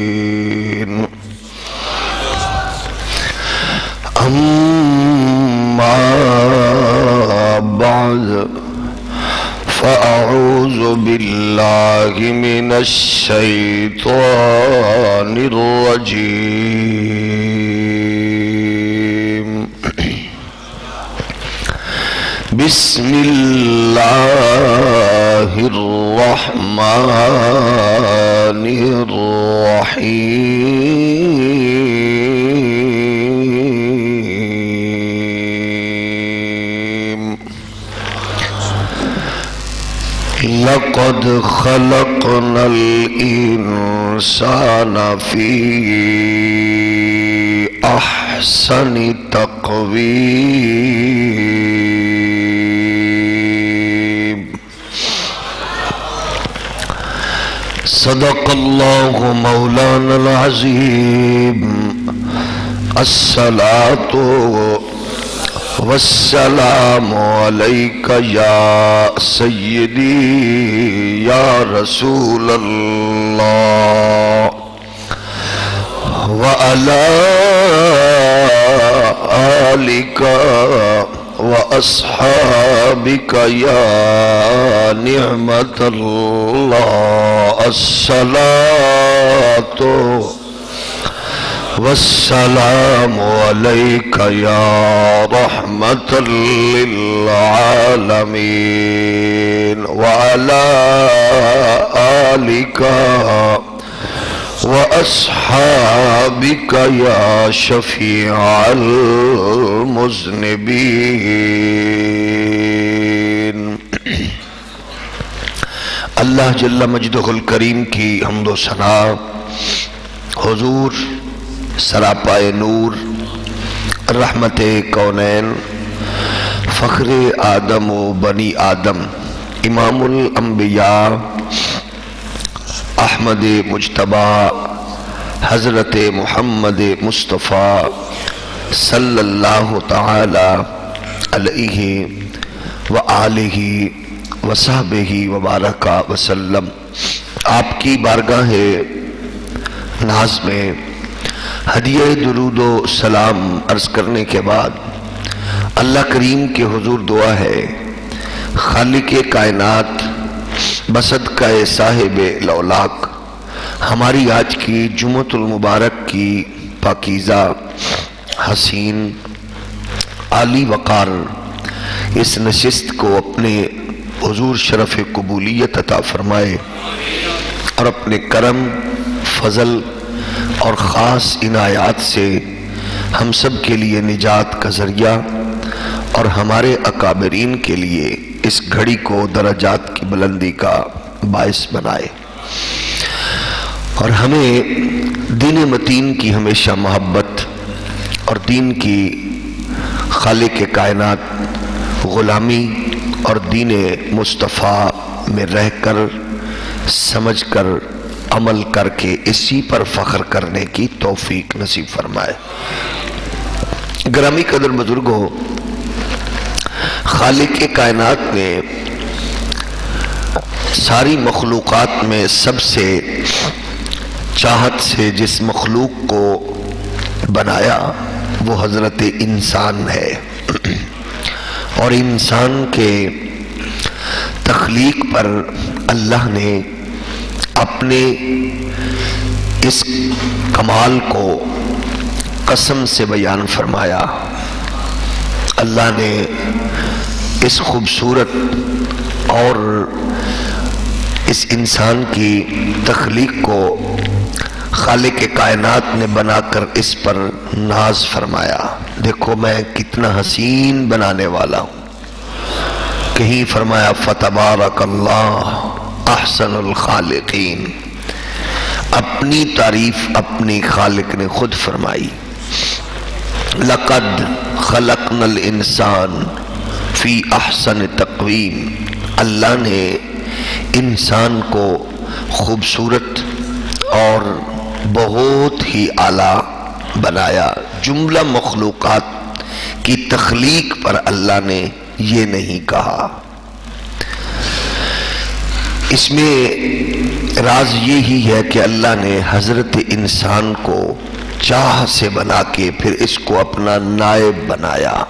الصالحين. أما بعد فأعوذ بالله من الشيطان الرجيم. بسم الله الرحمن الرحيم. لقد خلقنا الإنسان في أحسن تقويم. صدق الله مولانا العظيم. الصلاة والسلام عليك يا سيدي يا رسول الله، وعلى آلك وأصحابك يا نعمة الله. الصلاة والسلام عليك يا رحمة للعالمين، وعلى آلك وأصحابك يا شفيع المذنبين. اللہ جل مجدہ الکریم کی حمد و ثنا حضور سراپائے نور رحمت کونین فخر آدم و بنی آدم امام الانبیاء احمد مجتبی حضرت محمد مصطفیٰ صلی اللہ تعالی علیہ وآلہ وصحبہ وبارک وسلم. آپ کی بارگاہ ناز میں ہدیہ درود و سلام عرض کرنے کے بعد اللہ کریم کے حضور دعا ہے خالق کائنات بصدقہ صاحب لولاک ہماری آج کی جمعۃ المبارک کی پاکیزہ حسین عالی وقار اس نشست کو اپنے حضور شرف قبولیت عطا فرمائے اور اپنے کرم فضل اور خاص عنایات سے ہم سب کے لیے نجات کا ذریعہ اور ہمارے اکابرین کے لیے اس گھڑی کو درجات کی بلندی کا باعث بنائے، اور ہمیں دین متین کی ہمیشہ محبت اور دین کی خالق کائنات غلامی اور دین مصطفیٰ میں رہ کر سمجھ کر عمل کر کے اسی پر فخر کرنے کی توفیق نصیب فرمائے. گرامی قدر بزرگوں، خالق کائنات نے ساری مخلوقات میں سب سے چاہت سے جس مخلوق کو بنایا وہ حضرت انسان ہے، اور انسان کے تخلیق پر اللہ نے اپنے اس کمال کو قسم سے بیان فرمایا. اللہ نے اس خوبصورت اور اس انسان کی تخلیق کو خالق کائنات نے بنا کر اس پر ناز فرمایا. دیکھو میں کتنا حسین بنانے والا ہوں. کہیں فرمایا فتبارک اللہ احسن الخالقین. اپنی تعریف اپنی خالق نے خود فرمائی. لقد خلقنا الانسان فی احسن تقویم. اللہ نے انسان کو خوبصورت اور بہت ہی اعلیٰ بنایا. جملہ مخلوقات کی تخلیق پر اللہ نے یہ نہیں کہا اس میں راز یہی ہے کہ اللہ نے حضرت انسان کو چاہ سے بنا کے پھر اس کو اپنا نائب بنایا،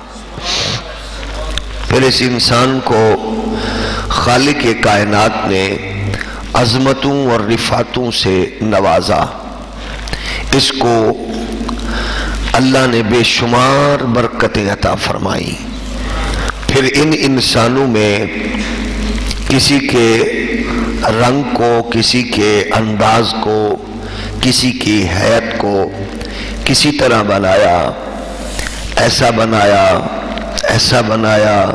پھر اس انسان کو خالق کائنات نے عظمتوں اور رفعتوں سے نوازا، اس کو اللہ نے بے شمار برکتیں عطا فرمائی۔ پھر ان انسانوں میں کسی کے رنگ کو، کسی کے انداز کو، کسی کی حیت کو کسی طرح بنایا، ایسا بنایا ایسا بنایا۔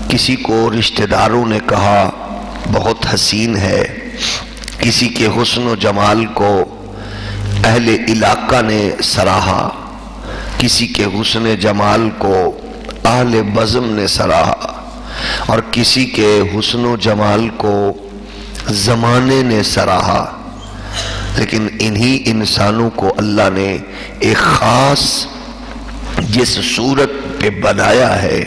کسی کو رشتہ داروں نے کہا بہت حسین ہے، کسی کے حسن و جمال کو اہل علاقہ نے سراہا، کسی کے حسن جمال کو اہل بزم نے سراہا، اور کسی کے حسن و جمال کو زمانے نے سراہا۔ لیکن انہی انسانوں کو اللہ نے ایک خاص جس صورت پہ بنایا ہے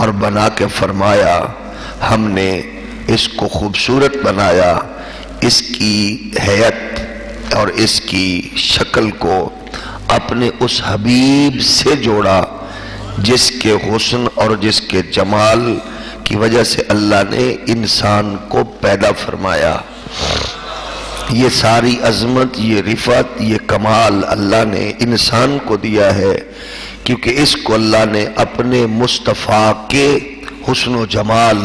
اور بنا کے فرمایا ہم نے اس کو خوبصورت بنایا، اس کی حیت اور اس کی شکل کو اپنے اس حبیب سے جوڑا جس کے حسن اور جس کے جمال کی وجہ سے اللہ نے انسان کو پیدا فرمایا۔ یہ ساری عظمت، یہ رفعت، یہ کمال اللہ نے انسان کو دیا ہے، کیونکہ اس کو اللہ نے اپنے مصطفیٰ کے حسن و جمال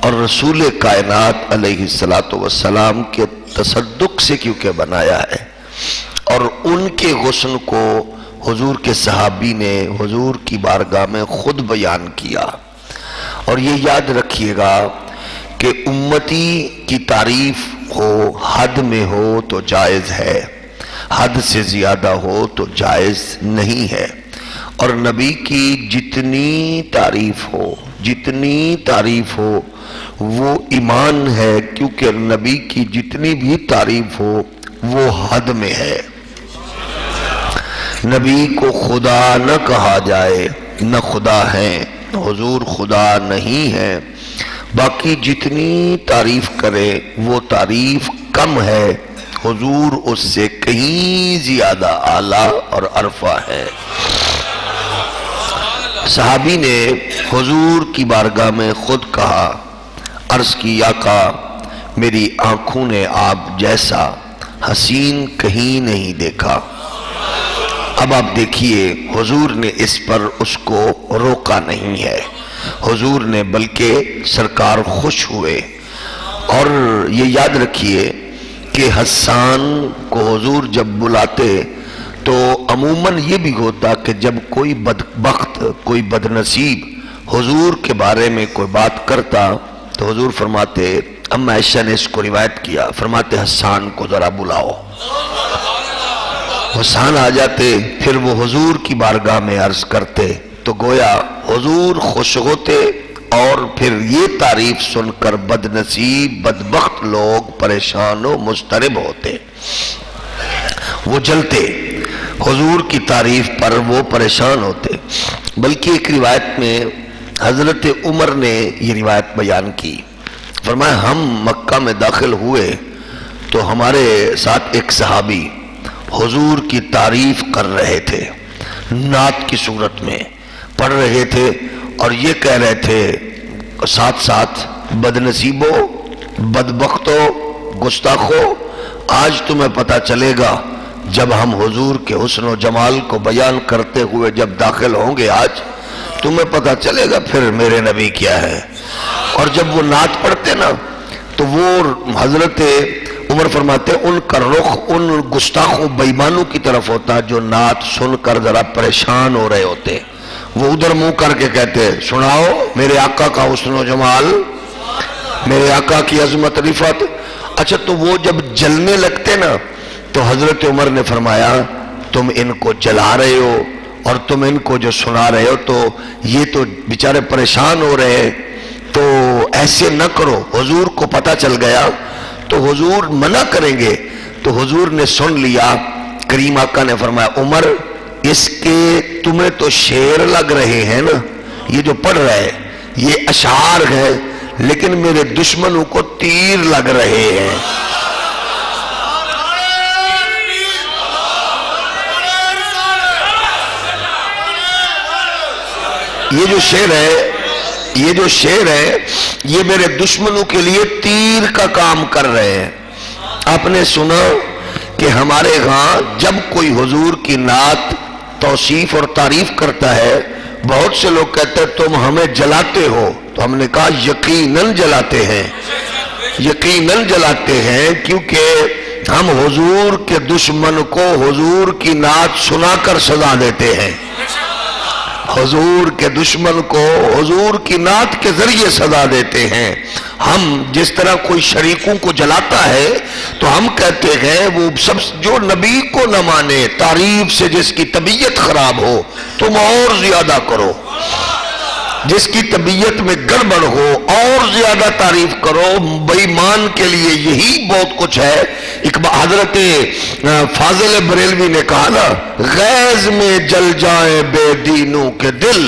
اور رسول کائنات علیہ السلام کے تصدق سے کیونکہ بنایا ہے، اور ان کے حسن کو حضور کے صحابی نے حضور کی بارگاہ میں خود بیان کیا۔ اور یہ یاد رکھیے گا کہ امتی کی تعریف ہو، حد میں ہو تو جائز ہے، حد سے زیادہ ہو تو جائز نہیں ہے۔ اور نبی کی جتنی تعریف ہو وہ ایمان ہے، کیونکہ نبی کی جتنی بھی تعریف ہو وہ حد میں ہے۔ نبی کو خدا نہ کہا جائے، نہ خدا ہیں، حضور خدا نہیں ہے، باقی جتنی تعریف کرے وہ تعریف کم ہے، حضور اس سے کہیں زیادہ اعلیٰ اور عرفہ ہے۔ صحابی نے حضور کی بارگاہ میں خود کہا، عرض کی آقا میری آنکھوں نے آپ جیسا حسین کہیں نہیں دیکھا۔ اب آپ دیکھیے حضور نے اس پر اس کو روکا نہیں ہے، حضور نے بلکہ سرکار خوش ہوئے۔ اور یہ یاد رکھیے کہ حسان کو حضور جب بلاتے تو عموماً یہ بھی ہوتا کہ جب کوئی بدبخت، کوئی بدنصیب حضور کے بارے میں کوئی بات کرتا تو حضور فرماتے، اما عائشہ نے اس کو روایت کیا، فرماتے حسان کو ذرا بلاؤ۔ حسان آ جاتے، پھر وہ حضور کی بارگاہ میں عرض کرتے تو گویا حضور خوش ہوتے، اور پھر یہ تعریف سن کر بدنصیب بدبخت لوگ پریشان و مضطرب ہوتے، وہ جلتے، حضور کی تعریف پر وہ پریشان ہوتے۔ بلکہ ایک روایت میں حضرت عمر نے یہ روایت بیان کی، فرمایا ہم مکہ میں داخل ہوئے تو ہمارے ساتھ ایک صحابی حضور کی تعریف کر رہے تھے، نعت کی صورت میں پڑھ رہے تھے، اور یہ کہہ رہے تھے ساتھ ساتھ بدنصیبوں، بدبختوں، گستاخوں، آج تمہیں پتہ چلے گا جب ہم حضور کے حسن و جمال کو بیان کرتے ہوئے جب داخل ہوں گے، آج تمہیں پتہ چلے گا پھر میرے نبی کیا ہے۔ اور جب وہ نعت پڑھتے نا تو وہ حضرت عمر فرماتے ان کا رخ ان گستاخوں بےایمانوں کی طرف ہوتا جو نعت سن کر ذرا پریشان ہو رہے ہوتے، وہ ادھر منہ کر کے کہتے سناؤ میرے آقا کا حسن و جمال، میرے آقا کی عظمت رفعت۔ اچھا تو وہ جب جلنے لگتے نا تو حضرت عمر نے فرمایا تم ان کو جلا رہے ہو اور تم ان کو جو سنا رہے ہو تو یہ تو بیچارے پریشان ہو رہے ہیں، تو ایسے نہ کرو، حضور کو پتہ چل گیا تو حضور منع کریں گے۔ تو حضور نے سن لیا، کریم آقا نے فرمایا عمر اس کے تمہیں تو شعر لگ رہے ہیں نا، یہ جو پڑھ رہے ہیں یہ اشعار ہے، لیکن میرے دشمنوں کو تیر لگ رہے ہیں۔ یہ جو شعر ہے یہ میرے دشمنوں کے لیے تیر کا کام کر رہے ہیں۔ آپ نے سنا کہ ہمارے ہاں جب کوئی حضور کی نعت توصیف اور تعریف کرتا ہے، بہت سے لوگ کہتے ہیں تم ہمیں جلاتے ہو، تو ہم نے کہا یقیناً جلاتے ہیں، یقیناً جلاتے ہیں، کیونکہ ہم حضور کے دشمن کو حضور کی نعت سنا کر سزا دیتے ہیں، حضور کے دشمن کو حضور کی نعت کے ذریعے سزا دیتے ہیں۔ ہم جس طرح کوئی شریکوں کو جلاتا ہے تو ہم کہتے ہیں وہ سب جو نبی کو نہ مانے، تعریف سے جس کی طبیعت خراب ہو تم اور زیادہ کرو، جس کی طبیعت میں گڑبڑ ہو اور زیادہ تعریف کرو۔ بے ایمان کے لیے یہی بہت کچھ ہے۔ حضرت فاضل بریلوی نے کہا نا، غیظ میں جل جائیں بے دینوں کے دل،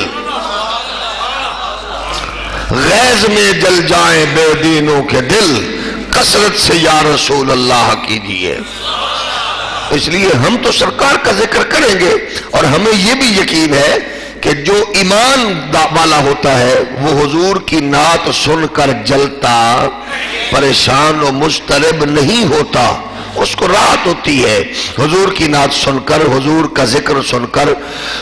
غیظ میں جل جائیں بے دینوں کے دل، کثرت سے یا رسول اللہ کیجئے۔ اس لیے ہم تو سرکار کا ذکر کریں گے، اور ہمیں یہ بھی یقین ہے کہ جو ایمان والا ہوتا ہے وہ حضور کی نعت سن کر جلتا، پریشان و مضطرب نہیں ہوتا، اس کو راحت ہوتی ہے حضور کی نعت سن کر، حضور کا ذکر سن کر۔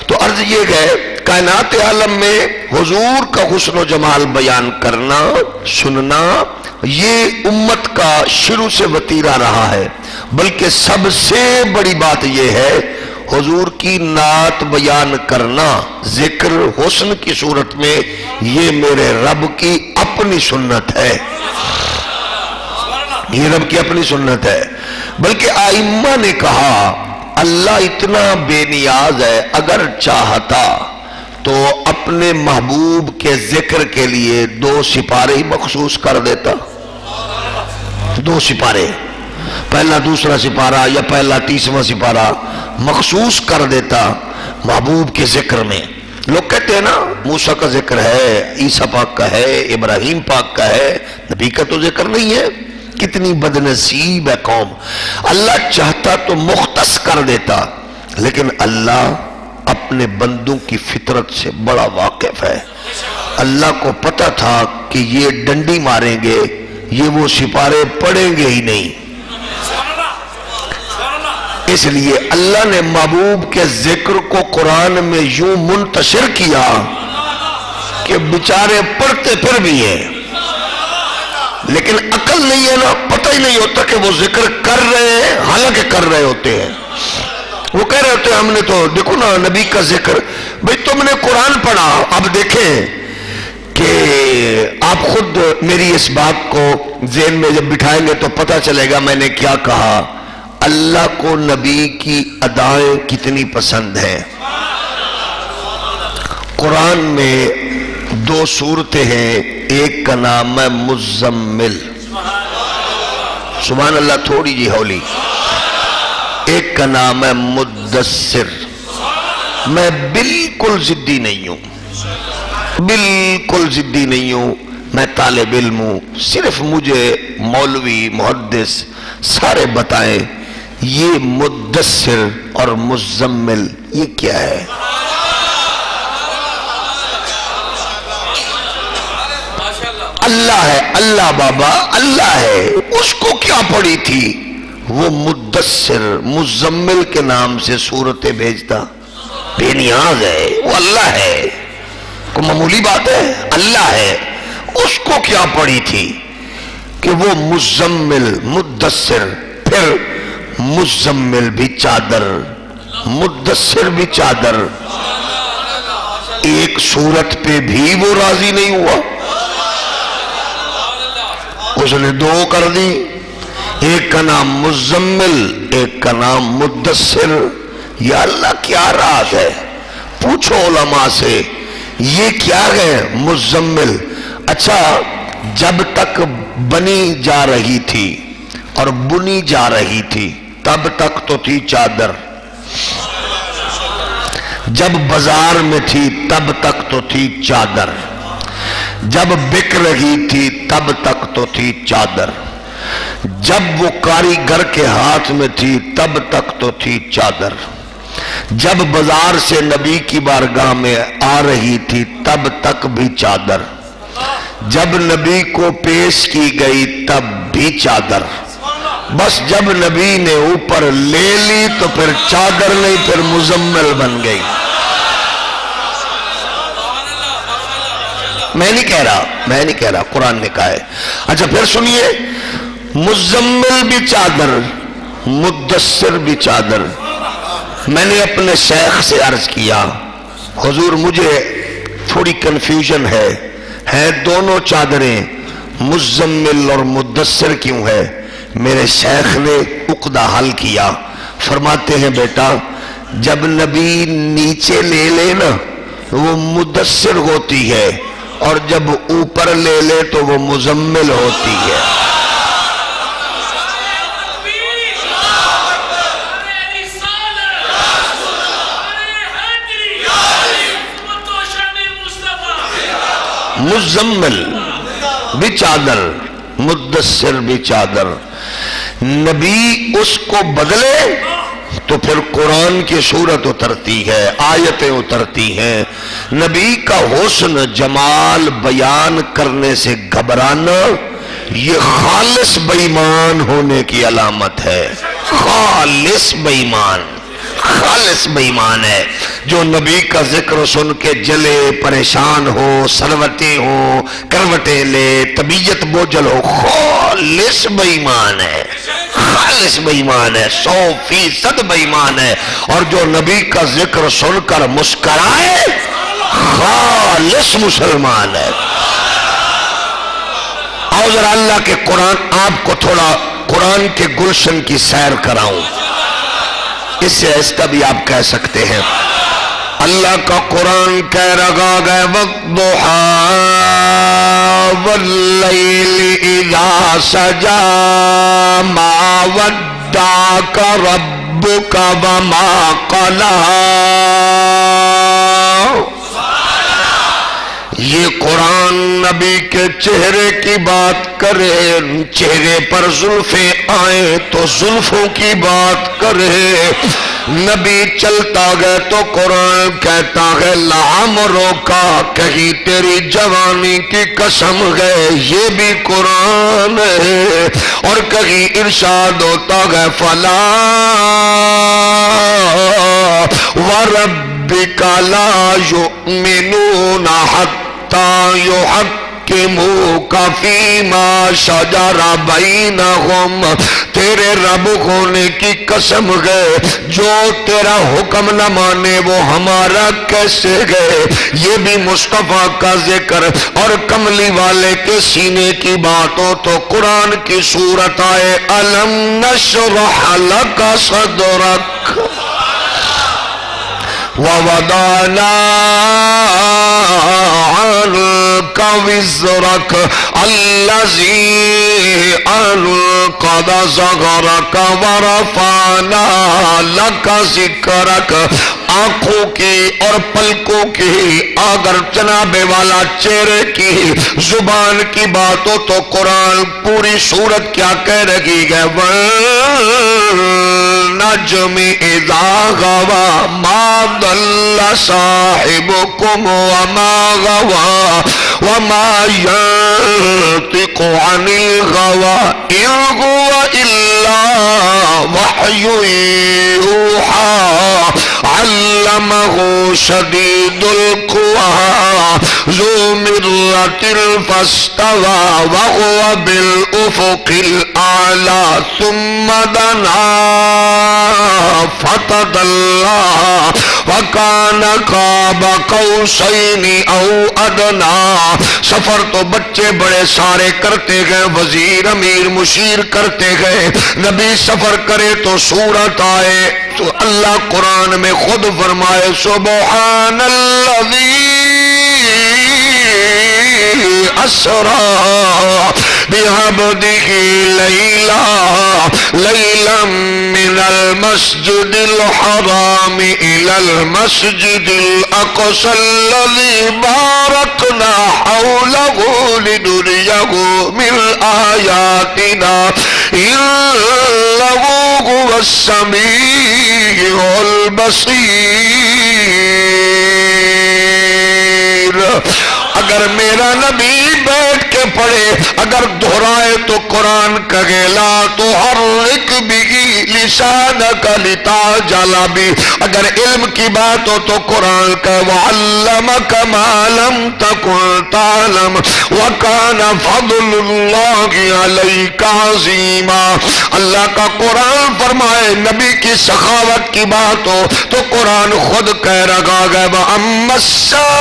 تو عرض یہ ہے کائنات عالم میں حضور کا حسن و جمال بیان کرنا، سننا، یہ امت کا شروع سے وتیرہ رہا ہے۔ بلکہ سب سے بڑی بات یہ ہے حضور کی نعت بیان کرنا ذکر حسن کی صورت میں، یہ میرے رب کی اپنی سنت ہے، یہ رب کی اپنی سنت ہے۔ بلکہ آئمہ نے کہا اللہ اتنا بے نیاز ہے، اگر چاہتا تو اپنے محبوب کے ذکر کے لیے 2 سپارے ہی مخصوص کر دیتا، 2 سپارے، پہلا دوسرا سپارہ یا پہلا تیسرا سپارہ مخصوص کر دیتا محبوب کے ذکر میں۔ لوگ کہتے ہیں نا موسیٰ کا ذکر ہے، عیسیٰ پاک کا ہے، ابراہیم پاک کا ہے، نبی کا تو ذکر نہیں ہے۔ کتنی بدنصیب ہے قوم۔ اللہ چاہتا تو مختص کر دیتا، لیکن اللہ اپنے بندوں کی فطرت سے بڑا واقف ہے۔ اللہ کو پتہ تھا کہ یہ ڈنڈی ماریں گے، یہ وہ سپارے پڑھیں گے ہی نہیں، اس لیے اللہ نے محبوب کے ذکر کو قرآن میں یوں منتشر کیا کہ بیچارے پڑھتے پھر بھی ہیں، لیکن عقل نہیں ہے نا، پتہ ہی نہیں ہوتا کہ وہ ذکر کر رہے ہیں، حالانکہ کر رہے ہوتے ہیں۔ وہ کہہ رہے ہوتے ہیں ہم نے تو دیکھو نا نبی کا ذکر، بھئی تم نے قرآن پڑھا، اب دیکھیں کہ آپ خود میری اس بات کو ذہن میں جب بٹھائیں گے تو پتہ چلے گا میں نے کیا کہا۔ اللہ کو نبی کی ادائیں کتنی پسند ہیں۔ قرآن میں 2 سورتیں ہیں، ایک کا نام ہے مزمل، سبحان اللہ تھوڑی جی ہولی، ایک کا نام ہے مدثر۔ میں بالکل ضدی نہیں ہوں، بالکل ضدی نہیں ہوں، میں طالب علم ہوں، صرف مجھے مولوی محدث سارے بتائیں یہ مدثر اور مزمل یہ کیا ہے۔ اللہ ہے، اللہ بابا اللہ ہے، اس کو کیا پڑھی تھی؟ وہ مدثر مزمل کے نام سے صورتیں بھیجتا، بے نیاز ہے، وہ اللہ ہے، کوئی معمولی بات ہے، اللہ ہے، اس کو کیا پڑھی تھی کہ وہ مزمل مدثر، پھر مزمل بھی چادر، مدثر بھی چادر، ایک صورت پہ بھی وہ راضی نہیں ہوا، اس نے 2 کر دی، ایک کا نام مزمل ایک کا نام مدثر۔ یا اللہ کیا راز ہے؟ پوچھو علماء سے یہ کیا ہے مزمل؟ اچھا جب تک بنی جا رہی تھی اور بنی جا رہی تھی تب تک تو تھی چادر، جب بازار میں تھی تب تک تو تھی چادر، جب بک رہی تھی تب تک تو تھی چادر، جب وہ کاریگر کے ہاتھ میں تھی تب تک تو تھی چادر، جب بازار سے نبی کی بارگاہ میں آ رہی تھی تب تک بھی چادر، جب نبی کو پیش کی گئی تب بھی چادر، بس جب نبی نے اوپر لے لی تو پھر چادر نہیں، پھر مزمل بن گئی۔ میں نہیں کہہ رہا قرآن نے کہا ہے۔ اچھا پھر سنیے، مزمل بھی چادر، مدثر بھی چادر۔ میں نے اپنے شیخ سے عرض کیا، حضور مجھے تھوڑی کنفیوژن ہے دونوں چادریں مزمل اور مدثر کیوں ہے؟ میرے شیخ نے عقدہ حل کیا، فرماتے ہیں بیٹا جب نبی نیچے لے لے نا وہ مدثر ہوتی ہے، اور جب اوپر لے لے تو وہ مزمل ہوتی ہے۔ مزمل بھی چادر، مدثر بھی چادر۔ نبی اس کو بدلے تو پھر قرآن کی صورت اترتی ہے، آیتیں اترتی ہیں۔ نبی کا حسن جمال بیان کرنے سے گھبرانا یہ خالص بے ایمان ہونے کی علامت ہے۔ خالص بے ایمان ہے جو نبی کا ذکر سن کے جلے، پریشان ہو، سلوٹیں ہو، کروٹیں لے، طبیعت بوجھل ہو، خالص بے ایمان ہے، خالص بے ایمان ہے، 100% بے ایمان ہے۔ اور جو نبی کا ذکر سن کر مسکرائے خالص مسلمان ہے۔ آؤ ذرا اللہ کے قرآن، آپ کو تھوڑا قرآن کے گلشن کی سیر کراؤں، اس سے ایسا بھی آپ کہہ سکتے ہیں۔ اللہ کا قرآن کہہ رہا ہے وَالضُّحَىٰ وَاللَّيْلِ إِذَا سَجَىٰ مَا وَدَّعَكَ رَبُّكَ وَمَا قَلَىٰ۔ یہ قرآن نبی کے چہرے کی بات کرے، چہرے پر زلفیں آئیں تو زلفوں کی بات کرے۔ نبی چلتا گئے تو قرآن کہتا ہے لعمرو کا، کہیں تیری جوانی کی قسم ہے، یہ بھی قرآن ہے۔ اور کہیں ارشاد ہوتا ہے فلا وربک لا یؤمنون حتی یحکموک فیما شجر بینہم، تیرے رب ہونے کی قسم ہے جو تیرا حکم نہ مانے وہ ہمارا کیسے گئے۔ یہ بھی مصطفیٰ کا ذکر اور کملی والے کے سینے کی بات ہو تو قرآن کی صورت آئے الم نشرح لک صدرک وَوَضَعْنَا عَنْكَ وِزْرَكَ الَّذِي أَنْقَضَ ظَهْرَكَ وَرَفَعْنَا لَكَ ذِكْرَكَ۔ آنکھوں کی اور پلکوں کی، اگر جناب والا چہرے کی، زبان کی بات ہو تو قرآن پوری صورت کیا کہہ رہی ہے وَالنَّجْمِ إِذَا غَوَى مَا ضَلَّ صَاحِبُكُمْ وَمَا غَوَى وَمَا يَنطِقُ عَنِ الْغَوَى إِنْ هُوَ إِلَّا وَحْيٌ يُوحَىٰ علمه شدید القوى ذو مرة فاستوى وهو بالأفق الأعلى ثم دنا فتدلى وكان قاب قوسين أو أدنى۔ سفر تو بچے بڑے سارے کرتے گئے، وزیر امیر مشیر کرتے گئے، نبی سفر کرے تو صورت آئے تو اللہ قرآن میں خود فرمائے سبحان الذی اسرا بعبدہ لیلا من من المسجد الحرام إلى المسجد الأقصى الذي باركنا حوله لنريه من آياتنا إنه هو السميع البصير. اگر میرا نبی بیٹھ کے پڑھے، اگر دہرائے تو قرآن کہے لا تحرک بھی لسانک لتعجل بھی. اگر علم کی بات ہو تو قرآن کہ وعلمک ما لم تکن تعلم وکان فضل اللہ علیک عظیما. اللہ کا قرآن فرمائے نبی کی سخاوت کی بات ہو تو قرآن خود کہہ رہا ہے وَأَمَّا السَّائِلَ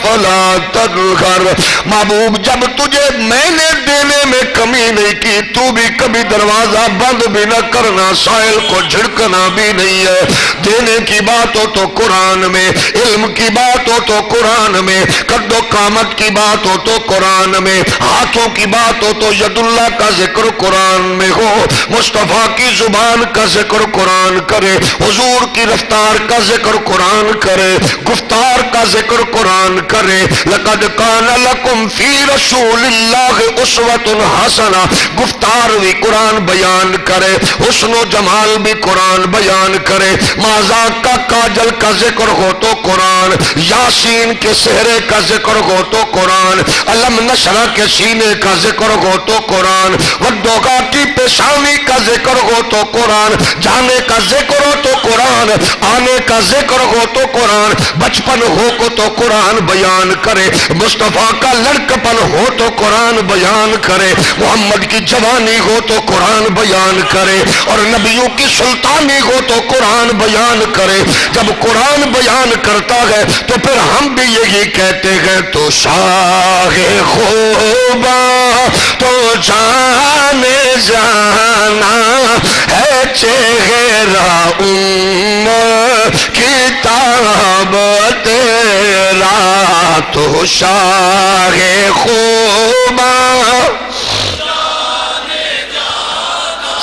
فَلَا تَنْهَرْ. محبوب جب تجھے میں نے دینے میں کمی نہیں کی، تو بھی کبھی دروازہ بند بھی نہ کرنا، سائل کو جھڑکنا بھی نہیں ہے. دینے کی بات ہو تو قرآن میں، علم کی بات ہو تو قرآن میں، قد و قامت کی بات ہو تو قرآن میں، ہاتھوں کی بات ہو تو ید اللہ کا ذکر قرآن میں ہو، مصطفیٰ کی زبان کا ذکر قرآن کرے، حضور کی رفتار کا ذکر قرآن کرے، گفتار کا ذکر قرآن کرے. لقد کان لکم فی رسول اللہ اسوۃ حسنہ. گفتار بھی قرآن بیان کرے، حسن و جمال بھی قرآن بیان کرے. مازاق کا کاجل کا ذکر ہو تو قرآن، یاسین کے سہرے کا ذکر ہو تو قرآن، علم نشرہ کے سینے کا ذکر ہو تو قرآن، ودوغا کی پیشانی کا ذکر ہو تو قرآن، جانے کا ذکر ہو تو قرآن، آنے کا ذکر ہو تو قرآن، بچپن ہو کو تو قرآن بیان کرے، مصطفیٰ کا لڑکپن ہو تو قرآن بیان کرے، محمد کی جوانی ہو تو قرآن بیان کرے، اور نبیوں کی سلطانی ہو تو قرآن بیان کرے. جب قرآن بیان کرتا ہے تو پھر ہم بھی یہی کہتے ہیں تو شاہ خوبا تو جانے جانا ہے چہرہ کتاب تیرا تو شاہ خوبا.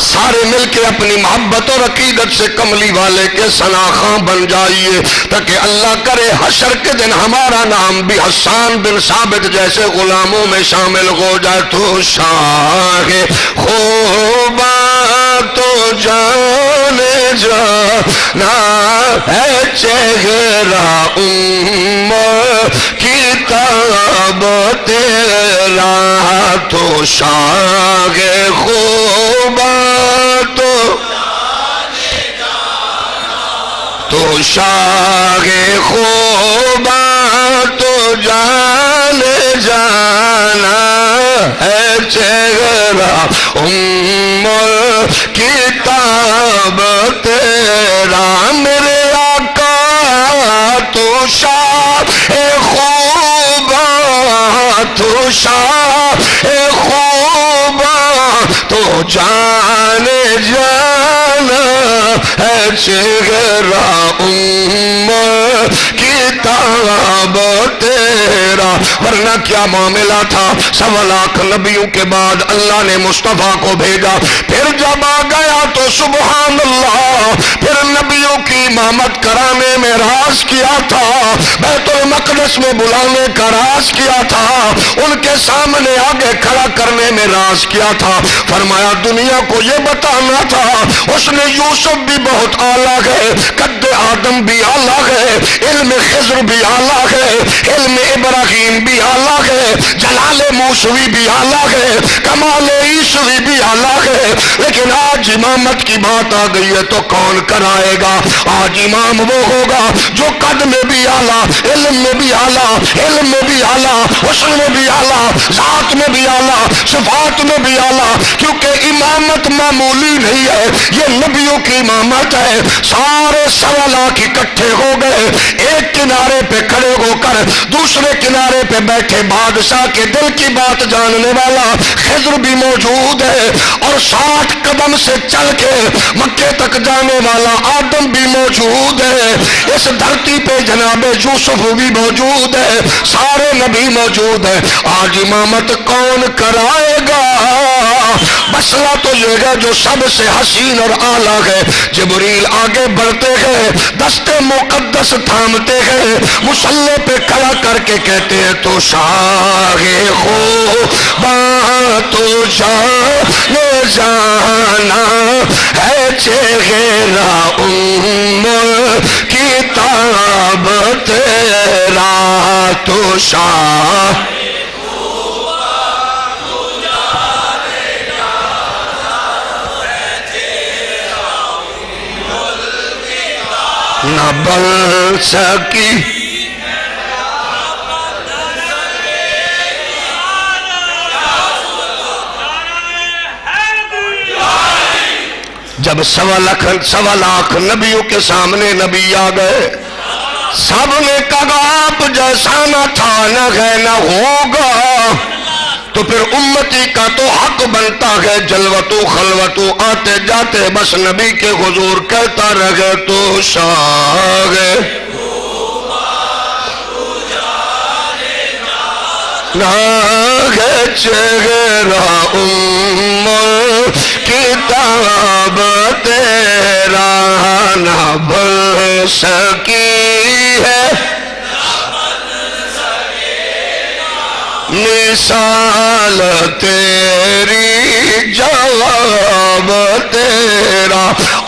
سارے مل کے اپنی محبت اور عقیدت سے کملی والے کے ثناخواں بن جائیے تاکہ اللہ کرے حشر کے دن ہمارا نام بھی حسان بن ثابت جیسے غلاموں میں شامل ہو جائے. تو شاہ خوبا تو جانے جانا ہے چہرہ کتاب تیرا تو شاہ خوبا تو شاہ خوبا تو جانے جانا ہے چہرہ کتاب تیرا. میرے آقا تو شاہ خوبا تو شاہ خوبا تو جانے جانا ہے چہرہ کتاب تیرا. ورنہ کیا معاملہ تھا؟ 1.25 لاکھ نبیوں کے بعد اللہ نے مصطفیٰ کو بھیجا. پھر جب آ گیا تو سبحان اللہ پھر نبیوں کی امامت کرانے میں راز کیا تھا، بیت المقدس میں بلانے کا راز کیا تھا، ان کے سامنے آگے کھڑا کرنے میں راز کیا تھا. فرمایا دنیا کو یہ بتانا تھا اس نے یوسف بھی بہت اعلیٰ ہے، قد آدم بھی اعلیٰ ہے، علم خضر بھی اعلیٰ ہے، علم ابراہیم بھی اعلیٰ ہے، جلال موسوی بھی اعلیٰ ہے، کمال عیسوی بھی اعلیٰ ہے. لیکن آج امامت کی بات آ گئی ہے تو کون کرائے گا؟ آج امام وہ ہوگا جو قد میں بھی اعلیٰ، علم میں بھی اعلیٰ، علم میں بھی اعلیٰ، حسن میں بھی اعلیٰ، ذات میں بھی اعلیٰ، صفات میں بھی اعلیٰ. کیونکہ امامت معمولی نہیں ہے، یہ نبیوں کی امامت ہے. سارے 1.25 لاکھ اکٹھے ہو گئے، ایک کنارے پہ کھڑے ہو کر دوسرے کنارے پہ بیٹھے بادشاہ کے دل کی بات جاننے والا خضر بھی موجود ہے، اور 60 قدم سے چل کے مکے تک جانے والا آدم بھی موجود ہے. اس دھرتی پہ جناب یوسف بھی موجود ہے، سارے نبی موجود ہیں. آج امامت کون کرائے گا؟ مسئلہ تو یہ ہے جو سب سے حسین اور اعلیٰ ہے، جبریل آگے بڑھتے گئے، دست مقدس تھامتے گئے، مصلی پہ کھڑا کر کے کہتے ہیں تو شاہ خوباں تو جانے جانا ہے چہرہ ام کتاب تیرا، تو شاہ نہ بن سکی جب 1.25 لاکھ نبیوں کے سامنے نبی آ گئے، سب نے کہا آپ جیسا نہ تھا نہ ہے نہ ہوگا، تو پھر امتی کا تو حق بنتا ہے جلوتو خلوتو آتے جاتے بس نبی کے حضور کہتا رہے تو شاہ ناغ چہرہ ام کتاب تیرا نہ بن سکی ہے مثال تیری جواب تیرا۔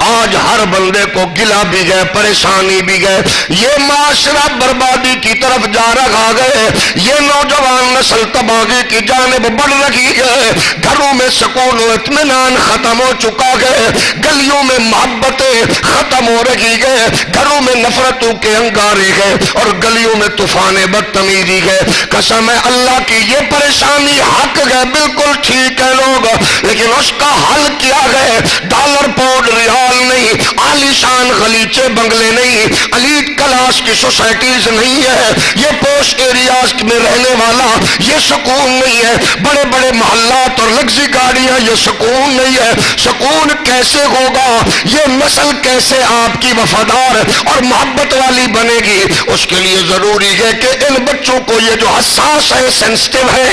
آج ہر بندے کو گلہ بھی گئے، پریشانی بھی گئے، یہ معاشرہ بربادی کی طرف جا رہا گئے، یہ نوجوان نسل تباہی کی جانب بڑھ رہی ہے، گھروں میں سکون و اطمینان ختم ہو چکا ہے، گلیوں میں محبتیں ختم ہو رہی ہے، گھروں میں نفرتوں کے انگارے گئے اور گلیوں میں طوفان بدتمیزی گئے۔ قسم ہے اللہ کی یہ پریشانی حق ہے، بالکل ٹھیک ہے لوگ، لیکن اس کا حل کیا گئے؟ ڈالر پاؤنڈ ریال نہیں، عالی شان غلیچے بنگلے نہیں، الیٹ کلاس کی سوسائٹیز نہیں ہے، یہ پوش ایریاز میں رہنے والا یہ سکون نہیں ہے، بڑے بڑے محلات اور لگزی گاڑیاں یہ سکون نہیں ہے۔ سکون کیسے ہوگا؟ یہ نسل کیسے آپ کی وفادار اور محبت والی بنے گی؟ اس کے لیے ضروری ہے کہ ان بچوں کو یہ جو حساس ہے، سینسٹیو ہے،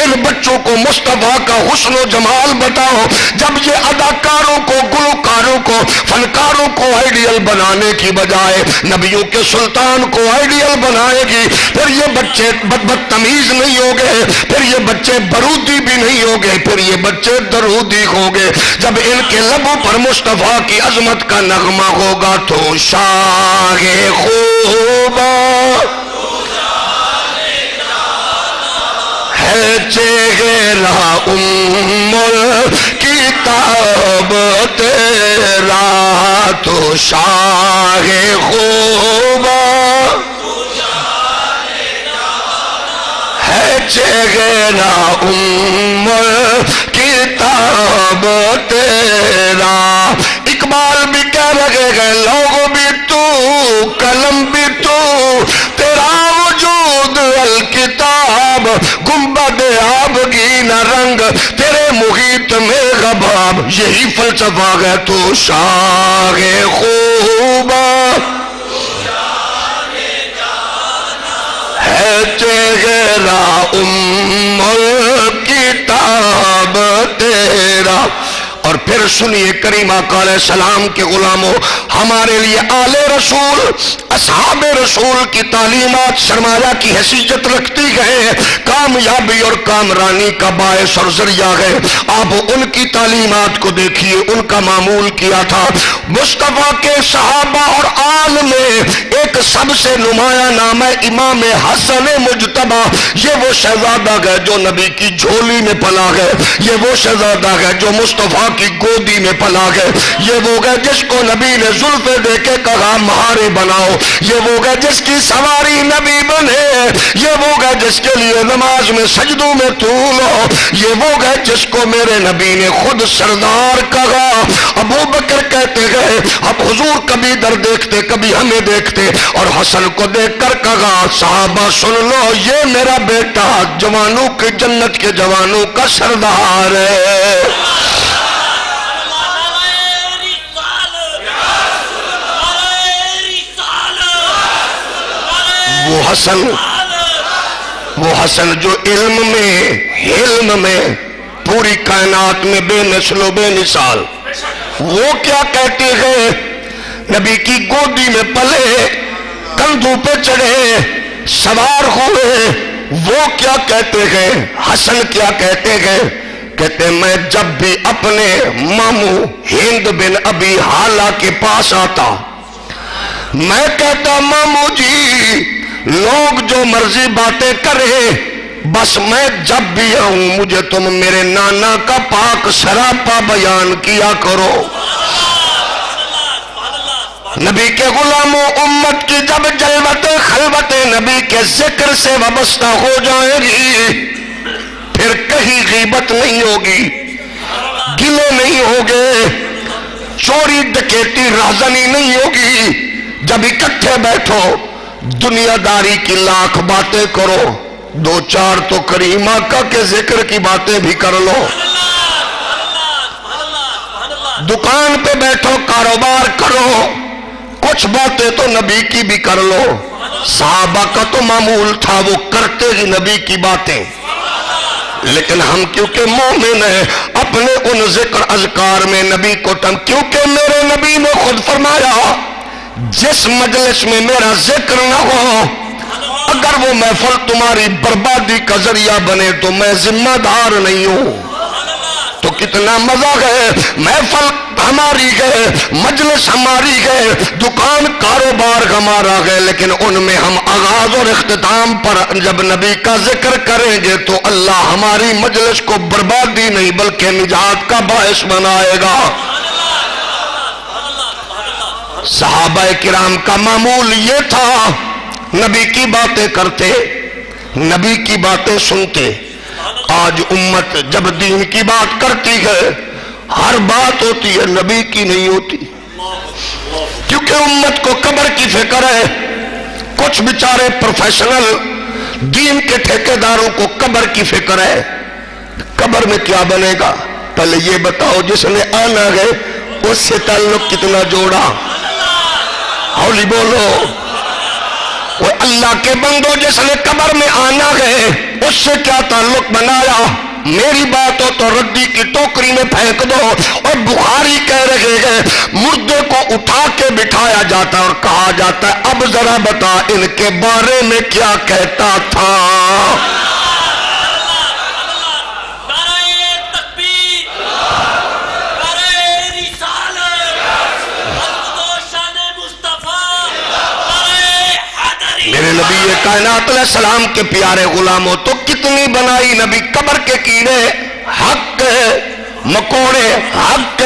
ان بچوں کو مصطفیٰ کا حسن و جمال بتاؤ۔ جب یہ اداکاروں کو، گلوکاروں کو، فنکاروں کو آئیڈیل بنانے کی بجائے نبیوں کے سلطان کو آئیڈیل بنائے گی، پھر یہ بچے بدتمیز نہیں ہوگے، پھر یہ بچے برودی بھی نہیں ہوگے، پھر یہ بچے درودی ہوگے۔ جب ان کے لبوں پر مصطفیٰ کی عظمت کا نغمہ ہوگا تو شاہ خوبا ہے چہرہ ام کتاب تیرا، تو شاہ خوبا ہے چہرہ ام کتاب تیرا۔ اقبال بھی کہہ رہے گئے لوگوں بھی تو، قلم بھی تو، تیرا وجود الکتاب، گنبد آبگینہ رنگ، تیرے محیط میں غباب، یہی فلسفہ ہے تو شاہ خوبا ہے چہرہ ام کتاب تیرا۔ اور پھر سنیے کریم آقا علیہ السلام کے غلاموں، ہمارے لیے آل رسول، اصحاب رسول کی تعلیمات سرمایہ کی حیثیت رکھتی ہے، کامیابی اور کامرانی کا باعث اور ذریعہ ہے۔ آپ ان کی تعلیمات کو دیکھیے، ان کا معمول کیا تھا۔ مصطفیٰ کے صحابہ اور آل میں ایک سب سے نمایاں نام ہے امام حسن مجتبی۔ یہ وہ شہزادہ ہے جو نبی کی جھولی میں پلا گئے، یہ وہ شہزادہ ہے جو مصطفیٰ کی گودی میں پلا گئے، یہ وہ گئے جس کو نبی نے زلفیں دے کے کہا مہارے بناؤ، یہ وہ گئے جس کی سواری نبی بنے، یہ وہ گئے جس کے لیے نماز میں سجدوں میں طول ہو، یہ وہ گئے جس کو میرے نبی نے خود سردار کہا۔ ابو بکر کہتے گئے اب حضور کبھی در دیکھتے کبھی ہمیں دیکھتے، اور حسن کو دیکھ کر کہا صحابہ سن لو یہ میرا بیٹا جوانوں کی جنت کے جوانوں کا سردار ہے۔ وہ حسن جو علم میں، حلم میں، پوری کائنات میں بے نسل و بے مثال. وہ کیا کہتے ہیں؟ نبی کی گودی میں پلے، کندھوں پہ چڑھے، سوار ہوئے. وہ کیا کہتے ہیں؟ حسن کیا کہتے ہیں؟ کہتے ہیں میں جب بھی اپنے ماموں ہند بن ابی حالہ کے پاس آتا، میں کہتا ماموں جی لوگ جو مرضی باتیں کرے، بس میں جب بھی آؤں مجھے تم میرے نانا کا پاک سراپا بیان کیا کرو. نبی کے غلاموں امت کی جب جلوت خلوت نبی کے ذکر سے وابستہ ہو جائے گی، پھر کہیں غیبت نہیں ہوگی، گلے نہیں ہوگے، چوری ڈکیتی رازنی نہیں ہوگی. جب اکٹھے بیٹھو دنیا داری کی لاکھ باتیں کرو، دو چار تو کریم آقا کے ذکر کی باتیں بھی کر لو. دکان پہ بیٹھو کاروبار کرو، کچھ باتیں تو نبی کی بھی کر لو. صحابہ کا تو معمول تھا وہ کرتے ہی نبی کی باتیں، لیکن ہم کیونکہ مومن ہیں اپنے ان ذکر اذکار میں نبی کو کیونکہ میرے نبی نے خود فرمایا جس مجلس میں میرا ذکر نہ ہو، اگر وہ محفل تمہاری بربادی کا ذریعہ بنے تو میں ذمہ دار نہیں ہوں. تو کتنا مزہ ہے، محفل ہماری گئے، مجلس ہماری گئے، دکان کاروبار ہمارا گئے، لیکن ان میں ہم آغاز اور اختتام پر جب نبی کا ذکر کریں گے تو اللہ ہماری مجلس کو بربادی نہیں بلکہ نجات کا باعث بنائے گا. صحابہ کرام کا معمول یہ تھا، نبی کی باتیں کرتے، نبی کی باتیں سنتے. آج امت جب دین کی بات کرتی ہے ہر بات ہوتی ہے، نبی کی نہیں ہوتی، کیونکہ امت کو قبر کی فکر ہے. کچھ بیچارے پروفیشنل دین کے ٹھیکیداروں کو قبر کی فکر ہے. قبر میں کیا بنے گا؟ پہلے یہ بتاؤ جس نے آنا ہے اس سے تعلق کتنا جوڑا؟ ہولی بولو. وہ اللہ کے بندو جس نے قبر میں آنا ہے اس سے کیا تعلق بنایا؟ میری بات ہو تو ردی کی ٹوکری میں پھینک دو. اور بخاری کہہ رہے ہیں مردے کو اٹھا کے بٹھایا جاتا اور کہا جاتا ہے اب ذرا بتا ان کے بارے میں کیا کہتا تھا. میرے نبی کائنات علیہ السلام کے پیارے غلاموں تو کتنی بنائی نبی قبر کے کیڑے حق مکوڑے حق،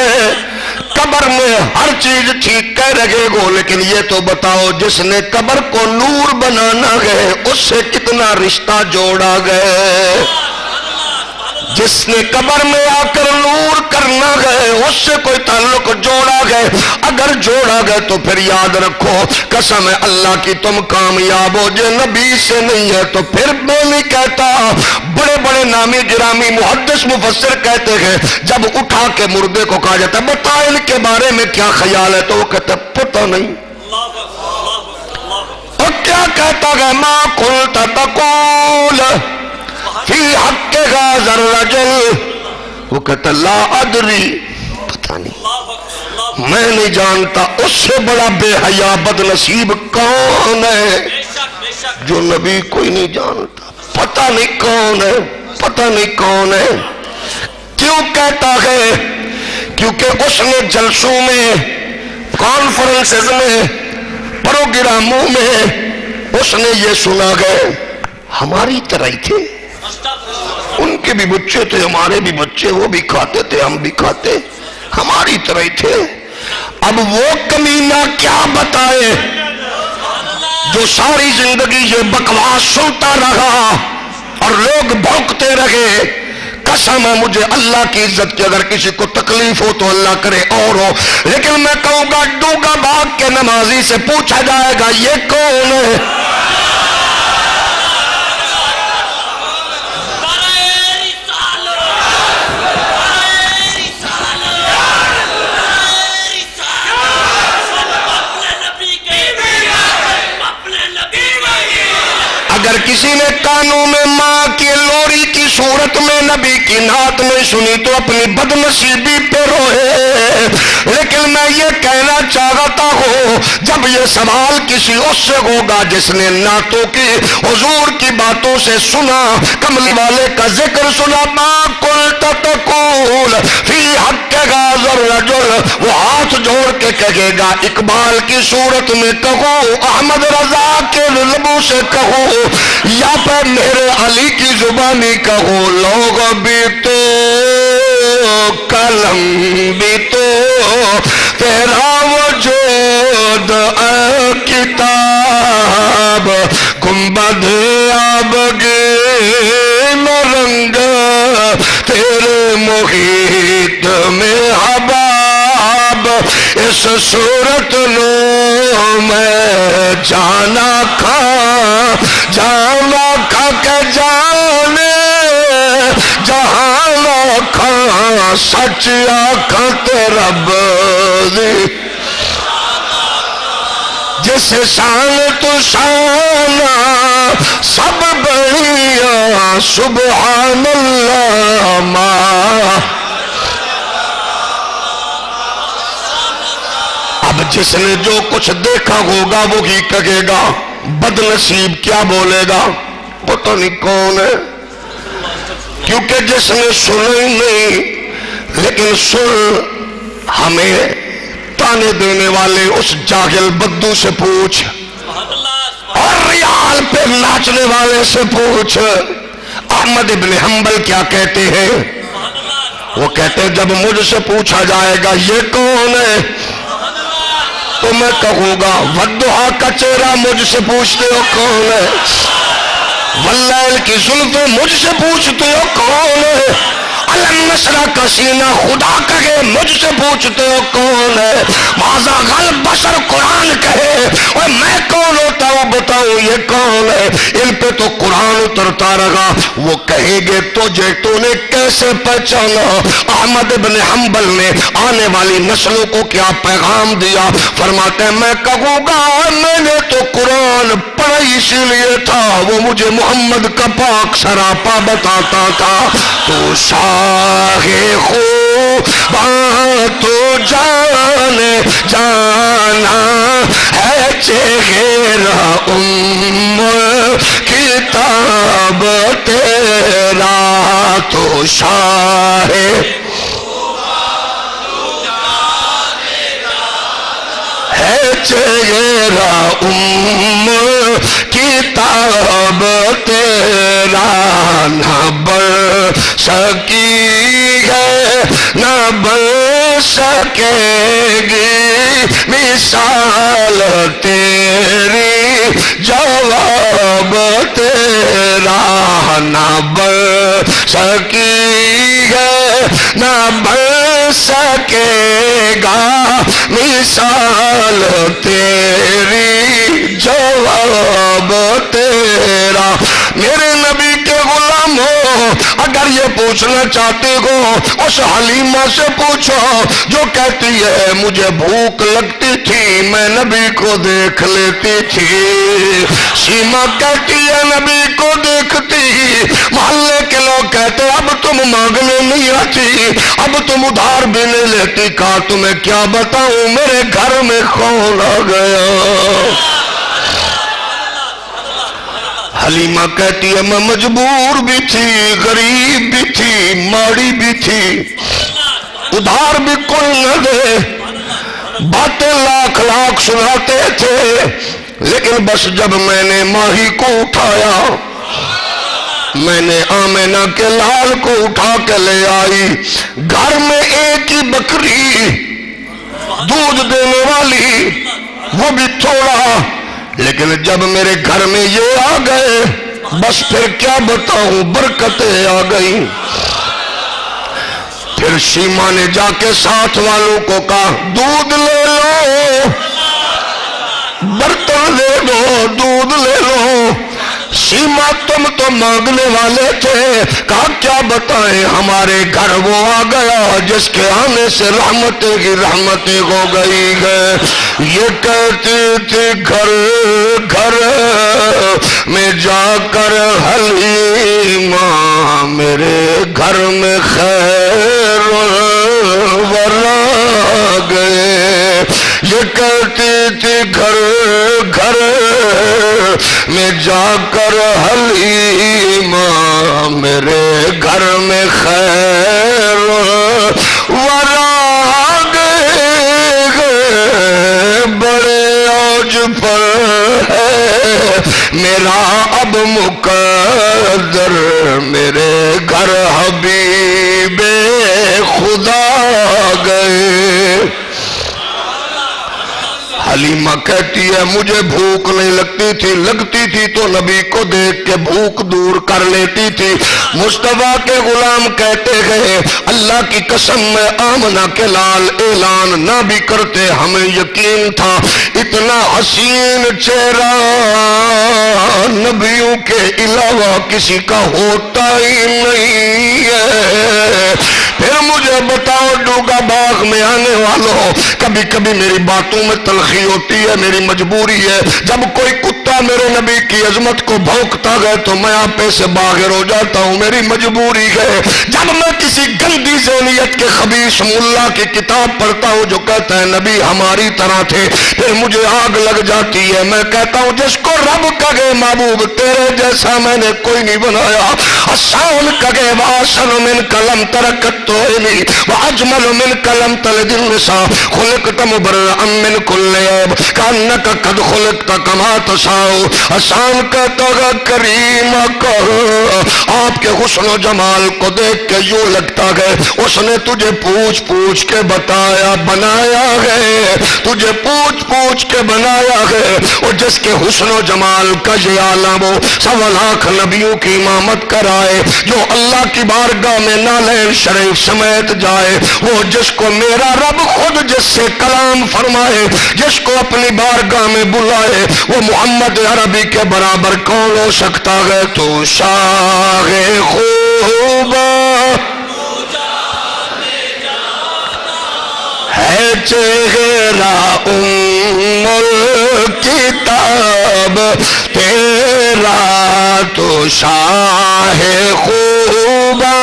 قبر میں ہر چیز ٹھیک کہہ رہے گو، لیکن یہ تو بتاؤ جس نے قبر کو نور بنانا گئے اس سے کتنا رشتہ جوڑا گئے؟ جس نے قبر میں آ کر نور کرنا گئے اس سے کوئی تعلق جوڑا گئے؟ اگر جوڑا گئے تو پھر یاد رکھو قسم ہے اللہ کی تم کامیاب ہو. جو نبی سے نہیں ہے تو پھر میں نہیں کہتا. بڑے بڑے نامی گرامی محدث مفسر کہتے ہیں جب اٹھا کے مردے کو کہا جاتا ہے بتا ان کے بارے میں کیا خیال ہے تو وہ کہتا ہے پتہ نہیں. اور کیا کہتا ہے ما قلت تقول فی حق غازر الرجل، وہ کہتا لا ادری، پتہ نہیں، میں نہیں جانتا اس سے بڑا بے حیا بد نصیب کون ہے جو نبی کوئی نہیں جانتا. پتہ نہیں کون ہے، پتہ نہیں کون ہے. کیوں کہتا ہے؟ کیونکہ اس نے جلسوں میں، کانفرنسز میں، پروگراموں میں اس نے یہ سنا گئے ہماری طرح ہی تھے، ان کے بھی بچے تھے ہمارے بھی بچے، وہ بھی کھاتے تھے ہم بھی کھاتے، ہماری طرح ہی تھے. اب وہ کمینہ کیا بتائے جو ساری زندگی یہ بکواس سنتا رہا اور لوگ بھونکتے رہے. قسم ہے مجھے اللہ کی عزت کی اگر کسی کو تکلیف ہو تو اللہ کرے اور ہو، لیکن میں کہوں گا ڈوگا باغ کے نمازی سے پوچھا جائے گا یہ کون ہے؟ اگر کسی نے کانوں میں ماں کی لوری کی صورت میں نبی کی نعت میں سنی تو اپنی بد نصیبی پہ روئے، لیکن میں یہ کہنا چاہتا ہوں جب یہ سوال کسی اس سے ہوگا جس نے نعتوں کی حضور کی باتوں سے سنا، کملی والے کا ذکر سنا، ما قلت تقول فی حق غازر الرجل، وہ ہاتھ جوڑ کے کہے گا اقبال کی صورت میں کہو، احمد رضا کے لبوں سے کہو، یا پہ میرے علی کی زبانی کہو، لوگ بھی تو قلم بھی تو تیرا وجود اے کتاب، گنبد آبگی رنگ تیرے محیط میں حباب، اس صورت نو میں جانا کھا کے جانے جہاں کھا سچ آکھت رب دی، جس شان تو شانا سب بڑھیا سبحان اللہ ما۔ اب جس نے جو کچھ دیکھا ہوگا وہی کہے گا، بد نصیب کیا بولے گا پتہ نہیں کون ہے، کیونکہ جس نے سنا ہی نہیں، لیکن سن ہمیں تانے دینے والے اس جاہل بدو سے پوچھ، اور ریال پہ ناچنے والے سے پوچھ، احمد ابن حنبل کیا کہتے ہیں؟ وہ کہتے ہیں جب مجھ سے پوچھا جائے گا یہ کون ہے تو میں کہوں گا والضحیٰ کا چہرہ مجھ سے پوچھتے ہو کون ہے، واللیل کی زلفیں مجھ سے پوچھتے ہو کون ہے، علم نشرہ کا سینہ خدا کہے مجھ سے پوچھتے ہو کون ہے، ماذا غلب بشر قرآن کہے اور میں کون ہوتا ہوں بتاؤں یہ کون ہے، ان پہ تو قرآن اترتا رہا، وہ کہیں گے تجھے تو نے کیسے پہچانا؟ احمد ابن حنبل نے آنے والی نسلوں کو کیا پیغام دیا؟ فرماتے ہیں میں کہوں گا میں نے تو قرآن پڑھا اسی لیے تھا، وہ مجھے محمد کا پاک سراپا بتاتا تھا، تو شاہ خوباں تو جانے جانا ہے چہرہ کتاب تیرا، تو شاہ ہے چہرہ کتاب تیرا، نہ بڑھ سکی ہے نہ بڑھ سکے گی مثال تیری، جواب تیرا نہ بڑھ سکی ہے نہ بڑھ سکے گا مثال تیری، جواب تیرا۔ میرے نبی کے غلاموں اگر یہ پوچھنا چاہتے ہو اس حلیمہ سے پوچھو جو کہتی ہے مجھے بھوک لگتی تھی میں نبی کو دیکھ لیتی تھی، سیما کہتی ہے نبی کو دیکھتی، محلے کے لوگ کہتے اب تم مانگنے نہیں آتی، اب تم ادھار بھی نہیں لیتی، کہا تمہیں کیا بتاؤں میرے گھر میں کون آ گیا؟ حلیمہ کہتی ہے میں مجبور بھی تھی، غریب بھی تھی، ماڑی بھی تھی، ادھار بھی کوئی نہ دے، باتیں لاکھ لاکھ سناتے تھے، لیکن بس جب میں نے ماہی کو اٹھایا، میں نے آمینہ کے لال کو اٹھا کے لے آئی، گھر میں ایک ہی بکری دودھ دینے والی، وہ بھی تھوڑا، لیکن جب میرے گھر میں یہ آ گئے بس پھر کیا بتاؤں برکتیں آ گئی۔ پھر شیما نے جا کے ساتھ والوں کو کہا دودھ لے لو، برتن لے لو، دودھ لے لو، سیما تم تو مانگنے والے تھے، کہا کیا بتائیں ہمارے گھر وہ آ گیا جس کے آنے سے رحمتیں کی رحمتیں ہو گئی ہے۔ یہ کہتی تھی گھر گھر میں جا کر حلیمہ میرے گھر میں خیر ورا گئے۔ یہ کہتی تھی گھر گھر میں جا کر حلیمہ میرے گھر میں خیر ورا گئے۔ بڑے اوج پر ہے میرا اب مقدر میرے گھر حبیب خدا گئے۔ حلیمہ کہتی ہے مجھے بھوک نہیں لگتی تھی تو نبی کو دیکھ کے بھوک دور کر لیتی تھی۔ مصطفیٰ کے غلام کہتے گئے اللہ کی قسم میں آمنہ کے لال اعلان نہ بھی کرتے ہمیں یقین تھا اتنا حسین چہرہ نبیوں کے علاوہ کسی کا ہوتا ہی نہیں ہے۔ پھر مجھے بتاؤ ڈوگا باغ میں آنے والوں، کبھی کبھی میری باتوں میں تلخی ہوتی ہے، میری مجبوری ہے۔ جب کوئی کتا میرے نبی کی عظمت کو بھونکتا گئے تو میں آپے سے باہر ہو جاتا ہوں، میری مجبوری ہے۔ جب میں کسی گندی ذہنیت کے خبیث ملا کی کتاب پڑھتا ہوں جو کہتا ہے نبی ہماری طرح تھے، پھر مجھے آگ لگ جاتی ہے۔ میں کہتا ہوں جس کو رب کہے محبوب تیرے جیسا میں نے کوئی نہیں بنایا۔ حسان کہے واسن من کلم ترکت توئنی واجمل من کلم تلد النساء خلقت مبرئا من کل عیب کانک قد خلقت کما تشاء۔ حسان کہتا ہے کریم کا آپ کے حسن و جمال کو دیکھ کے یوں لگتا ہے اس نے تجھے پوچھ پوچھ کے بتایا بنایا ہے، تجھے پوچھ پوچھ کے بنایا ہے۔ اور جس کے حسن و جمال کا یہ عالم ہو 1.25 لاکھ نبیوں کی امامت کرائے، جو اللہ کی بارگاہ میں نالین شریف سمیت جائے، وہ جس کو میرا رب خود جس سے کلام فرمائے، جس کو اپنی بارگاہ میں بلائے، وہ محمد عربی کے برابر کون ہو سکتا ہے؟ تو شاہ خوبا ہے چہرہ ام الکتاب تیرا، تو شاہ خوبا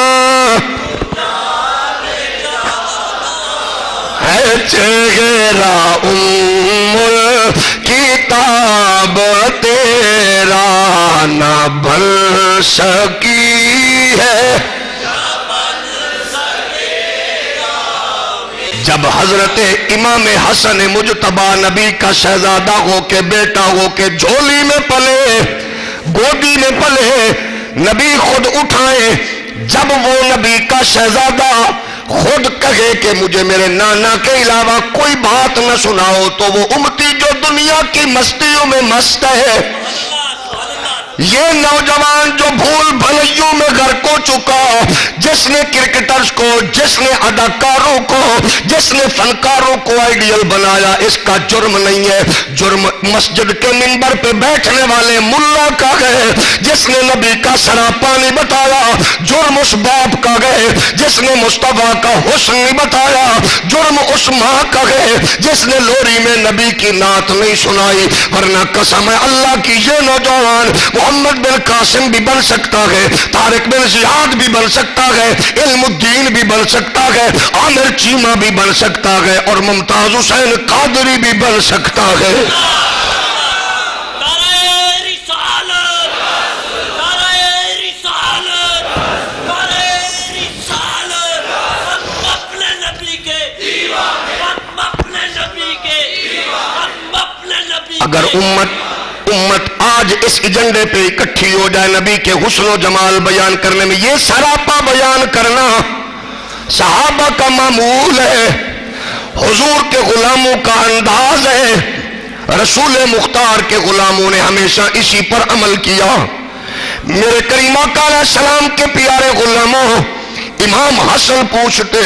ہے چہرہ ام الکتاب تیرا، نہ بھل سکی ہے۔ جب حضرت امام حسن مجتبی نبی کا شہزادہ ہو کے بیٹا ہو کے جھولی میں پلے گودی میں پلے نبی خود اٹھائے، جب وہ نبی کا شہزادہ خود کہے کہ مجھے میرے نانا کے علاوہ کوئی بات نہ سناؤ، تو وہ امتی جو دنیا کی مستیوں میں مست ہے، یہ نوجوان جو بھول بھلیوں میں غرق ہو چکا، جس نے کرکٹرز کو، جس نے اداکاروں کو، جس نے فنکاروں کو آئیڈیل بنایا، اس کا جرم نہیں ہے، جرم مسجد کے منبر پہ بیٹھنے والے ملا کا ہے جس نے نبی کا سراپا نہیں بتایا، جرم اس باپ کا ہے جس نے مصطفیٰ کا حسن نہیں بتایا، جرم اس ماں کا ہے جس نے لوری میں نبی کی نعت نہیں سنائی۔ ورنہ قسم ہے اللہ کی یہ نوجوان محمد بن قاسم بھی بن سکتا ہے، طارق بن زیاد بھی بن سکتا ہے، علم الدین بھی بن سکتا ہے، عامر چیمہ بھی بن سکتا ہے، اور ممتاز حسین قادری بھی بن سکتا ہے۔ اگر امت آج اس ایجنڈے پہ اکٹھی ہو جائے نبی کے حسن و جمال بیان کرنے میں، یہ سراپا بیان کرنا صحابہ کا معمول ہے، حضور کے غلاموں کا انداز ہے، رسول مختار کے غلاموں نے ہمیشہ اسی پر عمل کیا۔ میرے کریم آقا علیہ السلام کے پیارے غلاموں، امام حسن پوچھتے،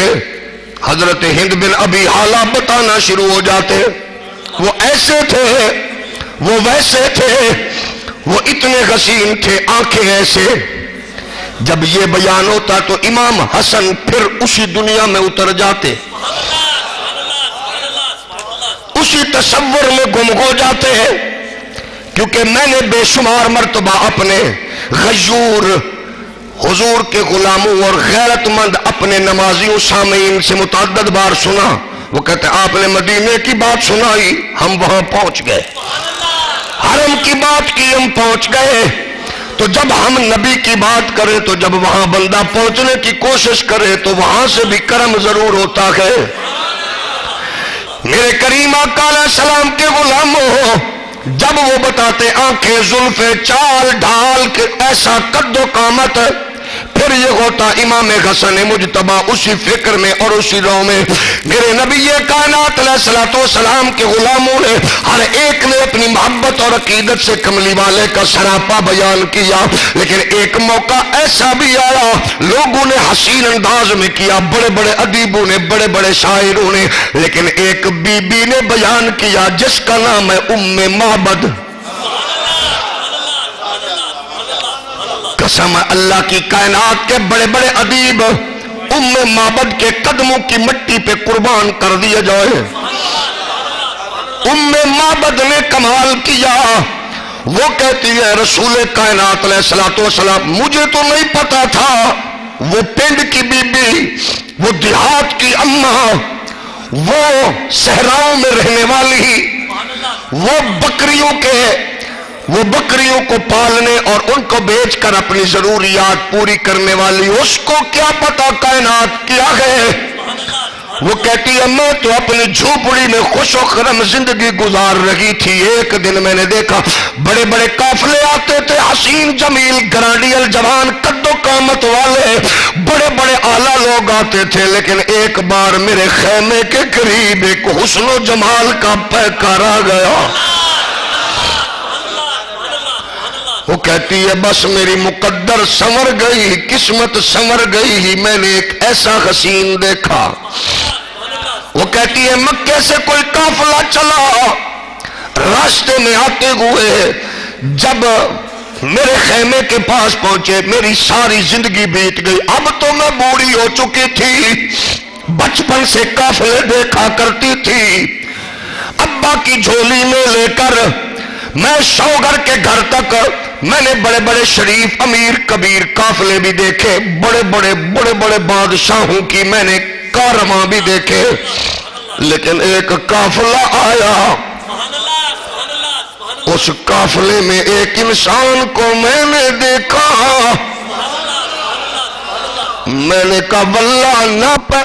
حضرت ہند بن ابی حالہ بتانا شروع ہو جاتے، وہ ایسے تھے، وہ ویسے تھے، وہ اتنے حسین تھے، آنکھیں ایسے. جب یہ بیان ہوتا تو امام حسن پھر اسی دنیا میں اتر جاتے، اسی تصور میں گم ہو جاتے ہیں. کیونکہ میں نے بے شمار مرتبہ اپنے غیور حضور کے غلاموں اور غیرت مند اپنے نمازیوں سامعین سے متعدد بار سنا، وہ کہتے ہیں آپ نے مدینے کی بات سنائی، ہم وہاں پہنچ گئے، حرم کی بات کی ہم پہنچ گئے. تو جب ہم نبی کی بات کریں تو جب وہاں بندہ پہنچنے کی کوشش کرے تو وہاں سے بھی کرم ضرور ہوتا ہے. میرے کریم آقا علیہ السلام کے غلاموں، جب وہ بتاتے آنکھیں زلفیں چال ڈھال کے ایسا قد و قامت، پھر یہ ہوتا امام حسن مجتبی اسی فکر میں اور اسی رو میں. میرے نبی کائنات علیہ الصلوۃ والسلام کے غلاموں نے ہر ایک نے اپنی محبت اور عقیدت سے کملی والے کا سراپا بیان کیا. لیکن ایک موقع ایسا بھی آیا لوگوں نے حسین انداز میں کیا، بڑے بڑے ادیبوں نے، بڑے بڑے شاعروں نے، لیکن ایک بی بی نے بیان کیا جس کا نام ہے ام معبد. قسم اللہ کی، کائنات کے بڑے بڑے ادیب ام معبد کے قدموں کی مٹی پہ قربان کر دیا جائے. ام معبد نے کمال کیا. وہ کہتی ہے رسول کائنات علیہ الصلوۃ والسلام، مجھے تو نہیں پتا تھا وہ پنڈ کی بی بی، وہ دیہات کی اماں، وہ صحراؤں میں رہنے والی، وہ بکریوں کو پالنے اور ان کو بیچ کر اپنی ضروریات پوری کرنے والی، اس کو کیا پتا کائنات کیا ہے. وہ کہتی ہے میں تو اپنی جھوپڑی میں خوش و خرم زندگی گزار رہی تھی. ایک دن میں نے دیکھا بڑے بڑے قافلے آتے تھے، حسین جمیل گرانڈیل جوان قد و قامت والے بڑے بڑے اعلیٰ لوگ آتے تھے، لیکن ایک بار میرے خیمے کے قریب ایک حسن و جمال کا پیکر آ گیا. وہ کہتی ہے بس میری مقدر سنور گئی، قسمت سنور گئی ہی، میں نے ایک ایسا حسین دیکھا. وہ کہتی ہے مکے سے کوئی قافلہ چلا، راستے میں آتے ہوئے جب میرے خیمے کے پاس پہنچے میری ساری زندگی بیت گئی. اب تو میں بوڑھی ہو چکی تھی، بچپن سے قافلے دیکھا کرتی تھی. ابا کی جھولی میں لے کر میں شوہر کے گھر تک میں نے بڑے بڑے شریف امیر کبیر قافلے بھی دیکھے، بڑے بڑے بادشاہوں کی میں نے کارواں بھی دیکھے، لیکن ایک قافلہ آیا، اس قافلے میں ایک انسان کو میں نے دیکھا. میں نے کہا واللہ نہ پہ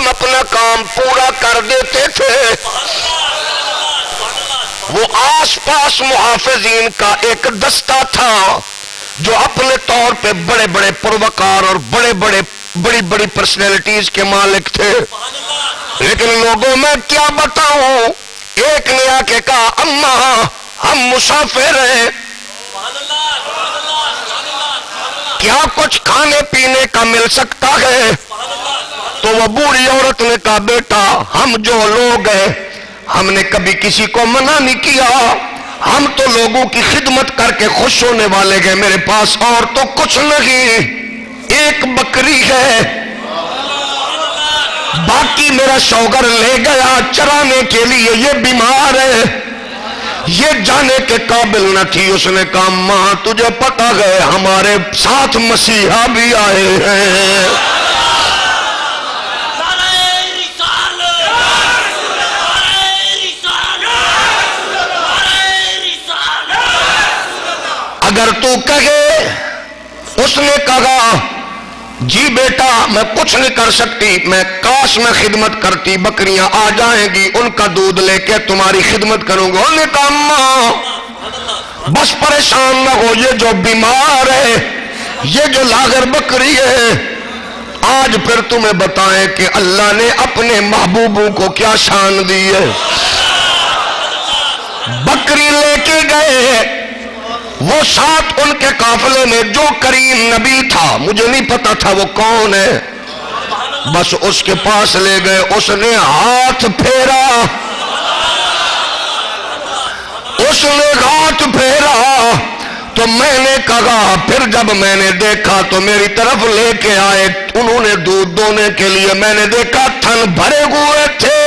اپنا کام پورا کر دیتے تھے. وہ آس پاس محافظین کا ایک دستہ تھا جو اپنے طور پہ بڑے بڑے پروکار اور بڑی بڑی پرسنالٹیز کے مالک تھے، لیکن لوگوں میں کیا بتاؤں. ایک نے آ کے کہا اماں ہم مسافر ہیں، کیا کچھ کھانے پینے کا مل سکتا ہے؟ تو وہ بوڑھی عورت نے کہا بیٹا ہم جو لوگ ہیں ہم نے کبھی کسی کو منع نہیں کیا، ہم تو لوگوں کی خدمت کر کے خوش ہونے والے گئے، میرے پاس اور تو کچھ نہیں، ایک بکری ہے. باقی میرا شوہر لے گیا چرانے کے لیے، یہ بیمار ہے، یہ جانے کے قابل نہ تھی۔ اس نے کہا ماں تجھے پتہ ہے ہمارے ساتھ مسیحا بھی آئے ہیں۔ اگر تو کہے، اس نے کہا جی بیٹا میں کچھ نہیں کر سکتی، میں کاش میں خدمت کرتی، بکریاں آ جائیں گی ان کا دودھ لے کے تمہاری خدمت کروں گا۔ انہوں نے کہا ماں بس پریشان نہ ہو، یہ جو بیمار ہے، یہ جو لاغر بکری ہے، آج پھر تمہیں بتائیں کہ اللہ نے اپنے محبوبوں کو کیا شان دی ہے۔ بکری لے کے گئے، وہ ساتھ ان کے قافلے میں جو کریم نبی تھا، مجھے نہیں پتا تھا وہ کون ہے، بس اس کے پاس لے گئے، اس نے ہاتھ پھیرا، اس نے ہاتھ پھیرا تو میں نے کہا، پھر جب میں نے دیکھا تو میری طرف لے کے آئے، انہوں نے دودھ دونے کے لیے، میں نے دیکھا تھن بھرے ہوئے تھے،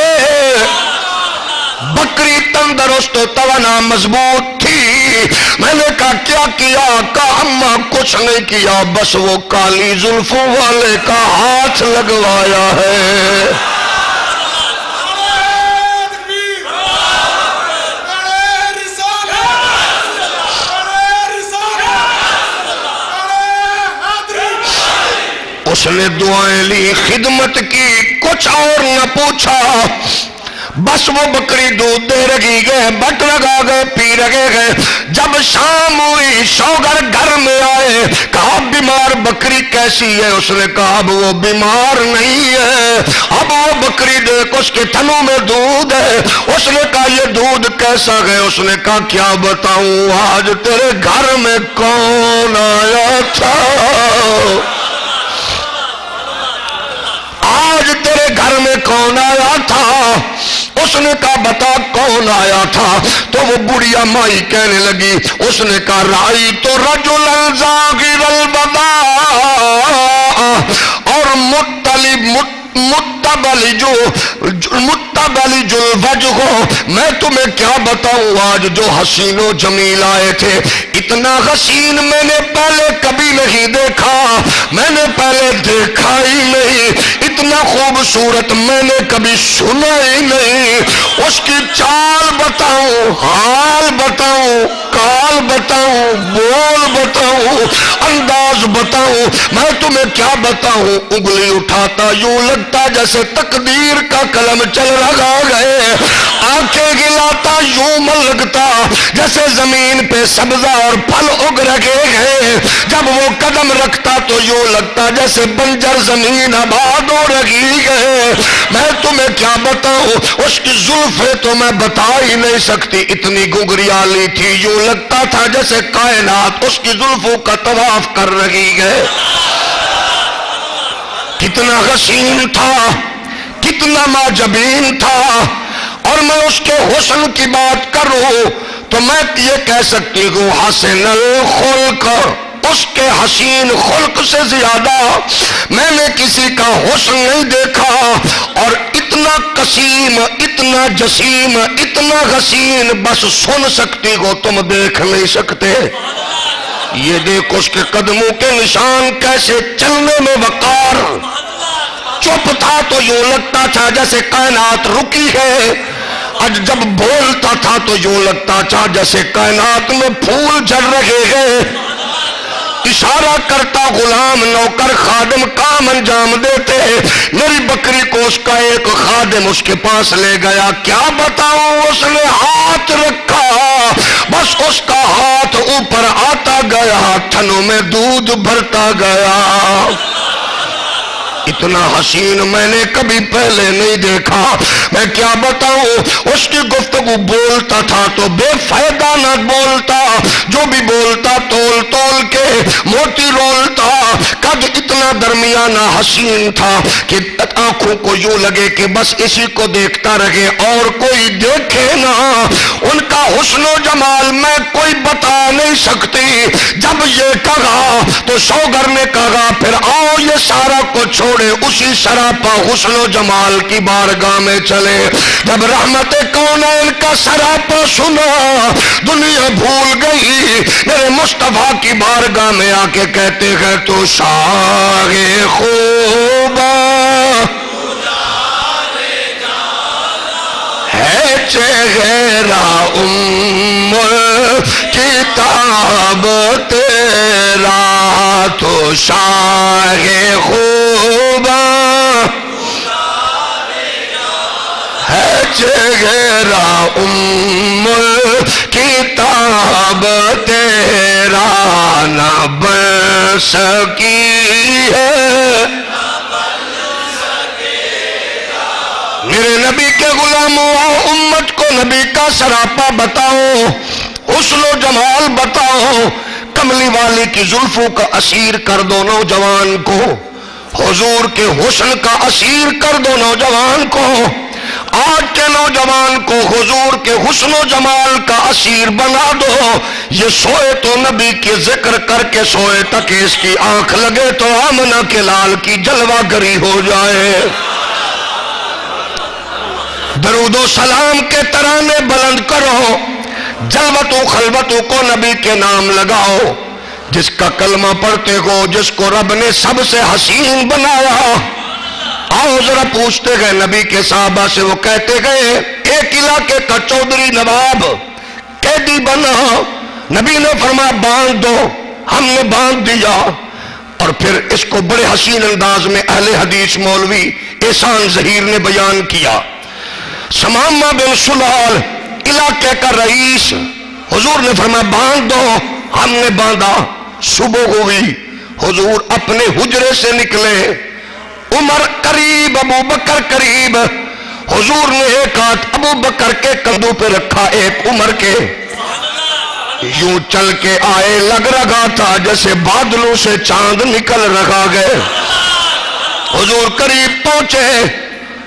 بکری تندرست و توانا مضبوط تھی۔ میں نے کہا کیا کیا؟ کہا اماں کچھ نہیں کیا، بس وہ کالی زلفوں والے کا ہاتھ لگوایا ہے۔ اس نے دعائیں لی، خدمت کی، کچھ اور نہ پوچھا، بس وہ بکری دودھ دے رہی گئے، بٹ لگا گئے، پی رہے گئے۔ جب شام ہوئی شوہر گھر میں آئے، کہا بیمار بکری کیسی ہے؟ اس نے کہا اب وہ بیمار نہیں ہے، اب وہ بکری دیکھ اس کے تھنوں میں دودھ ہے۔ اس نے کہا یہ دودھ کیسا ہے؟ اس نے کہا کیا بتاؤں، آج تیرے گھر میں کون آیا تھا، آج تیرے گھر میں کون آیا تھا؟ اس نے کہا بتا کون آیا تھا؟ تو وہ بڑھیا مائی کہنے لگی، اس نے کہا رائی تو رجلا ظاہر البضاء اور متبلج الوجہ، میں تمہیں کیا بتاؤں، آج جو حسین و جمیل آئے تھے، اتنا حسین میں نے پہلے کبھی نہیں دیکھا، میں نے پہلے دیکھا ہی نہیں، اتنا خوبصورت میں نے کبھی سنا ہی نہیں۔ اس کی چال بتاؤں، حال بتاؤں، کال بتاؤں، بول بتاؤں، انداز بتاؤں، میں تمہیں کیا بتاؤں، انگلی اٹھاتا یوں لگتا جیسے تقدیر کا قلم چل رہا ہے، آنکھیں گلاتا یوں لگتا جیسے زمین پہ سبزہ اور پھل اگ رہے ہیں، جب وہ قدم رکھتا تو یوں لگتا جیسے بنجر زمین آباد ہو رہی ہے۔ میں تمہیں کیا بتاؤں، اس کی زلفیں تو میں بتا ہی نہیں سکتی، اتنی گگریالی تھی، یوں لگتا تھا جیسے کائنات اس کی زلفوں کا طواف کر رہی ہے۔ کتنا حسین تھا، کتنا معجبین تھا، اور میں اس کے حسن کی بات کروں تو میں یہ کہہ سکتی ہوں حسن الخلق، اس کے حسین خلق سے زیادہ میں نے کسی کا حسن نہیں دیکھا، اور اتنا قسیم، اتنا جسیم، اتنا حسین بس سن سکتی ہو، تم دیکھ نہیں سکتے۔ یہ دیکھ اس کے قدموں کے نشان، کیسے چلنے میں وقار، چپ تھا تو یوں لگتا تھا جیسے کائنات رکی ہے، آج جب بولتا تھا تو یوں لگتا تھا جیسے کائنات میں پھول جھڑ رہے ہیں، اشارہ کرتا غلام نوکر خادم کام انجام دیتے، میری بکری کو اس کا ایک خادم اس کے پاس لے گیا، کیا بتاؤں، اس نے ہاتھ رکھا، بس اس کا ہاتھ اوپر آتا گیا، تھنوں میں دودھ بھرتا گیا۔ اتنا حسین میں نے کبھی پہلے نہیں دیکھا، میں کیا بتاؤں، اس کی گفتگو بولتا تھا تو بے فائدہ نہ بولتا، جو بھی بولتا تول تول کے موتی رولتا، قد اتنا درمیانہ حسین تھا کہ آنکھوں کو یوں لگے کہ بس اسی کو دیکھتا رہے اور کوئی دیکھے نہ۔ ان کا حسن و جمال میں کوئی بتا نہیں سکتی۔ جب یہ کہا تو شوگر نے کہا پھر آؤ یہ سارا کو چھوڑے اسی سراپا حسن و جمال کی بارگاہ میں چلے۔ جب رحمت کونین کا سراپا سنا دنیا بھول گئی، میرے مصطفیٰ کی بارگاہ میں آ کے کہتے ہیں تو شاہ خوبا ہے چہرہ کتاب تیرا، تو شاہ خوبا ہے چہرہ کتاب تیرا، نہ بن سکی ہے میرے نبی کے غلاموں، امت کو نبی کا سراپا بتاؤ، حسن و جمال بتاؤ۔ کملی والی کی زلفوں کا اسیر کر دو نوجوان کو، حضور کے حسن کا اسیر کر دو نوجوان کو۔ آج کے نوجوان کو حضور کے حسن و جمال کا اسیر بنا دو۔ یہ سوئے تو نبی کے ذکر کر کے سوئے تک اس کی آنکھ لگے تو آمنہ کے لال کی جلوہ گری ہو جائے۔ درود و سلام کے ترانے بلند کرو، جلوتوں خلوتوں کو نبی کے نام لگاؤ۔ جس کا کلمہ پڑھتے ہو، جس کو رب نے سب سے حسین بنایا، آؤ ذرا پوچھتے گئے نبی کے صحابہ سے، وہ کہتے گئے ایک علاقے کا چودھری نواب قیدی بنا، نبی نے فرمایا باندھ دو، ہم نے باندھ دیا۔ اور پھر اس کو بڑے حسین انداز میں اہل حدیث مولوی احسان ظہیر نے بیان کیا۔ سمامہ بن سلال علاقے کا رئیس، حضور نے فرمایا باندھ دو، ہم نے باندھا۔ صبح ہوئی، حضور اپنے حجرے سے نکلے، عمر قریب، ابو بکر قریب۔ حضور نے ایک ہاتھ ابو بکر کے کندھوں پہ رکھا، ایک عمر کے، یوں چل کے آئے، لگ رہا تھا جیسے بادلوں سے چاند نکل رہا گئے۔ حضور قریب پہنچے،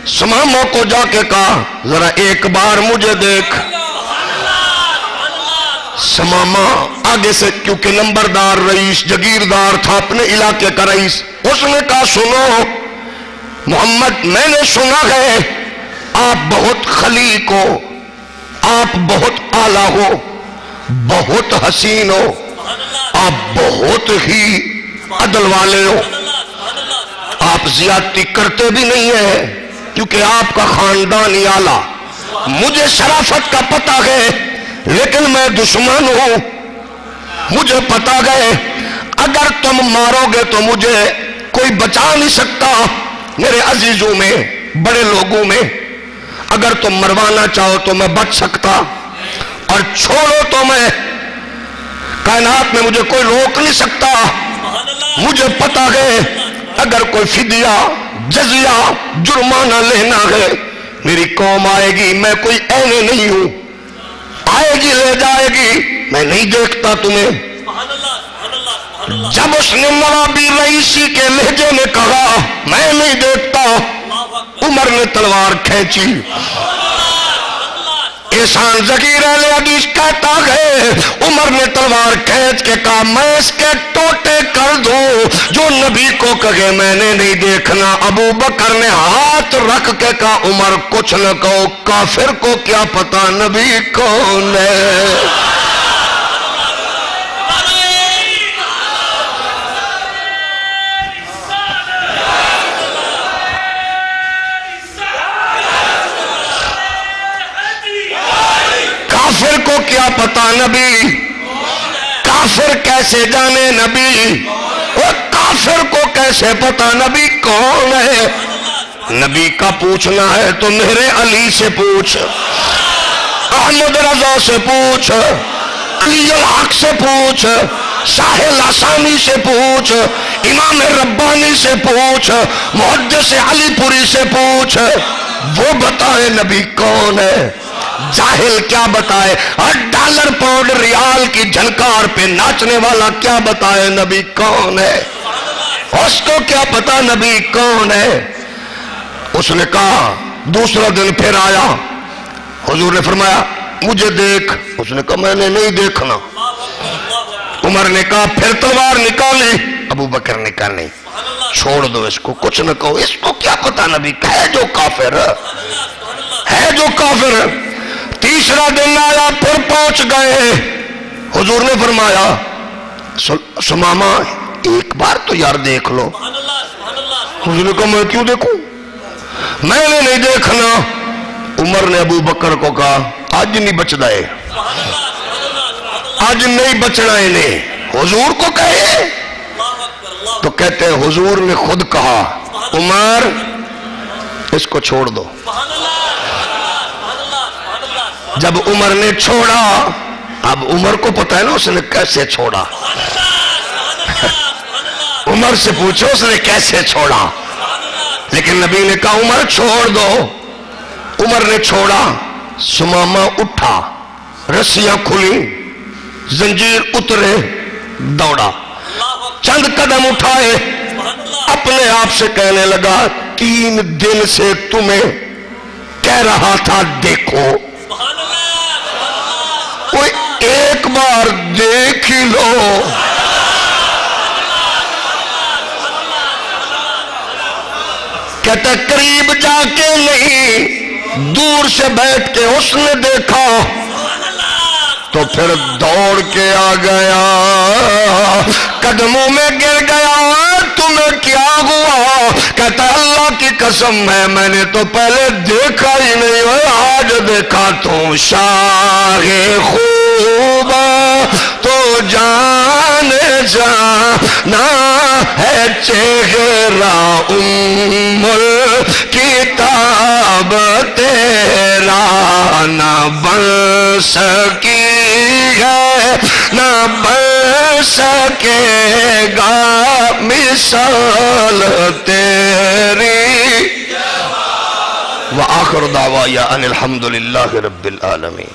سماموں کو جا کے کہا ذرا ایک بار مجھے دیکھ۔ سمامہ آگے سے کیونکہ نمبردار رئیس جگیردار تھا اپنے علاقے کا رئیس، اس نے کہا سنو محمد، میں نے سنا ہے آپ بہت خلیق ہو، آپ بہت اعلیٰ ہو، بہت حسین ہو، آپ بہت ہی عدل والے ہو، آپ زیادتی کرتے بھی نہیں ہیں کیونکہ آپ کا خاندان ہی اعلیٰ۔ مجھے شرافت کا پتہ ہے لیکن میں دشمن ہوں، مجھے پتہ ہے اگر تم مارو گے تو مجھے کوئی بچا نہیں سکتا۔ میرے عزیزوں میں، بڑے لوگوں میں، اگر تم مروانا چاہو تو میں بچ سکتا، اور چھوڑو تو میں کائنات میں مجھے کوئی روک نہیں سکتا۔ مجھے پتہ ہے اگر کوئی فدیہ جزیہ جرمانہ لینا ہے میری قوم آئے گی، میں کوئی اینے نہیں ہوں، آئے گی لے جائے گی، میں نہیں دیکھتا تمہیں۔ جب اس نے نوابی رئیسی کے لہجے میں کہا میں نہیں دیکھتا، عمر نے تلوار کھینچی۔ احسان ظہیر اہل حدیث کہتا ہے عمر نے تلوار کھینچ کے کہا میں اس کے ٹوٹے کر دوں جو نبی کو کہے میں نے نہیں دیکھنا۔ ابو بکر نے ہاتھ رکھ کے کہا عمر کچھ نہ کہو، کافر کو کیا پتا نبی کون ہے۔ کافر کو کیا پتا نبی، کافر کیسے جانے نبی، اور کافر کو کیسے پتا نبی کون ہے۔ نبی کا پوچھنا ہے تو میرے علی سے پوچھ، احمد رضا سے پوچھ، علی الحق سے پوچھ، شاہ لاسانی سے پوچھ، امام ربانی سے پوچھ، محدث علی پوری سے پوچھ، وہ بتائے نبی کون ہے۔ جاہل کیا بتائے، اور ڈالر پاؤنڈ ریال کی جھنکار پہ ناچنے والا کیا بتائے نبی کون ہے؟ اس کو کیا پتا نبی کون ہے؟ اس نے کہا، دوسرا دن پھر آیا، حضور نے فرمایا مجھے دیکھ، اس نے کہا میں نے نہیں دیکھنا۔ عمر نے کہا پھر تلوار نکالی، ابو بکر نے کہا نہیں، چھوڑ دو اس کو، کچھ نہ کہو، اس کو کیا پتا نبی ہے جو کافر ہے، جو کافر ہے۔ تیسرا دن آیا، پھر پہنچ گئے، حضور نے فرمایا سمامہ ایک بار تو یار دیکھ لو۔ حضور نے کہا میں کیوں دیکھوں، میں نے نہیں دیکھنا۔ عمر نے ابو بکر کو کہا آج نہیں بچ دائے، آج نہیں بچنا انہیں، حضور کو کہے تو کہتے ہیں حضور نے خود کہا عمر اس کو چھوڑ دو۔ جب عمر نے چھوڑا، اب عمر کو پتا ہے نا اس نے کیسے چھوڑا، عمر سے پوچھو اس نے کیسے چھوڑا، لیکن نبی نے کہا عمر چھوڑ دو۔ عمر نے چھوڑا، سمامہ اٹھا، رسیاں کھلی، زنجیر اترے، دوڑا، چند قدم اٹھائے، اپنے آپ سے کہنے لگا 3 دن سے تمہیں کہہ رہا تھا دیکھو، کوئی ایک بار دیکھ ہی لو۔ کہتا قریب جا کے نہیں، دور سے بیٹھ کے اس نے دیکھا تو پھر دوڑ کے آ گیا، قدموں میں گر گیا، تمہیں کیا ہوا؟ کہتا اللہ کی قسم ہے میں نے تو پہلے دیکھا ہی نہیں، آج دیکھا تو شاہ خوب تو جان جانا ہے چہرہ ام الکتاب تیرا، نہ بن سکی ہے نہ بن سکے گا مثال تیری۔ وآخر دعوایا ان الحمدللہ رب العالمین۔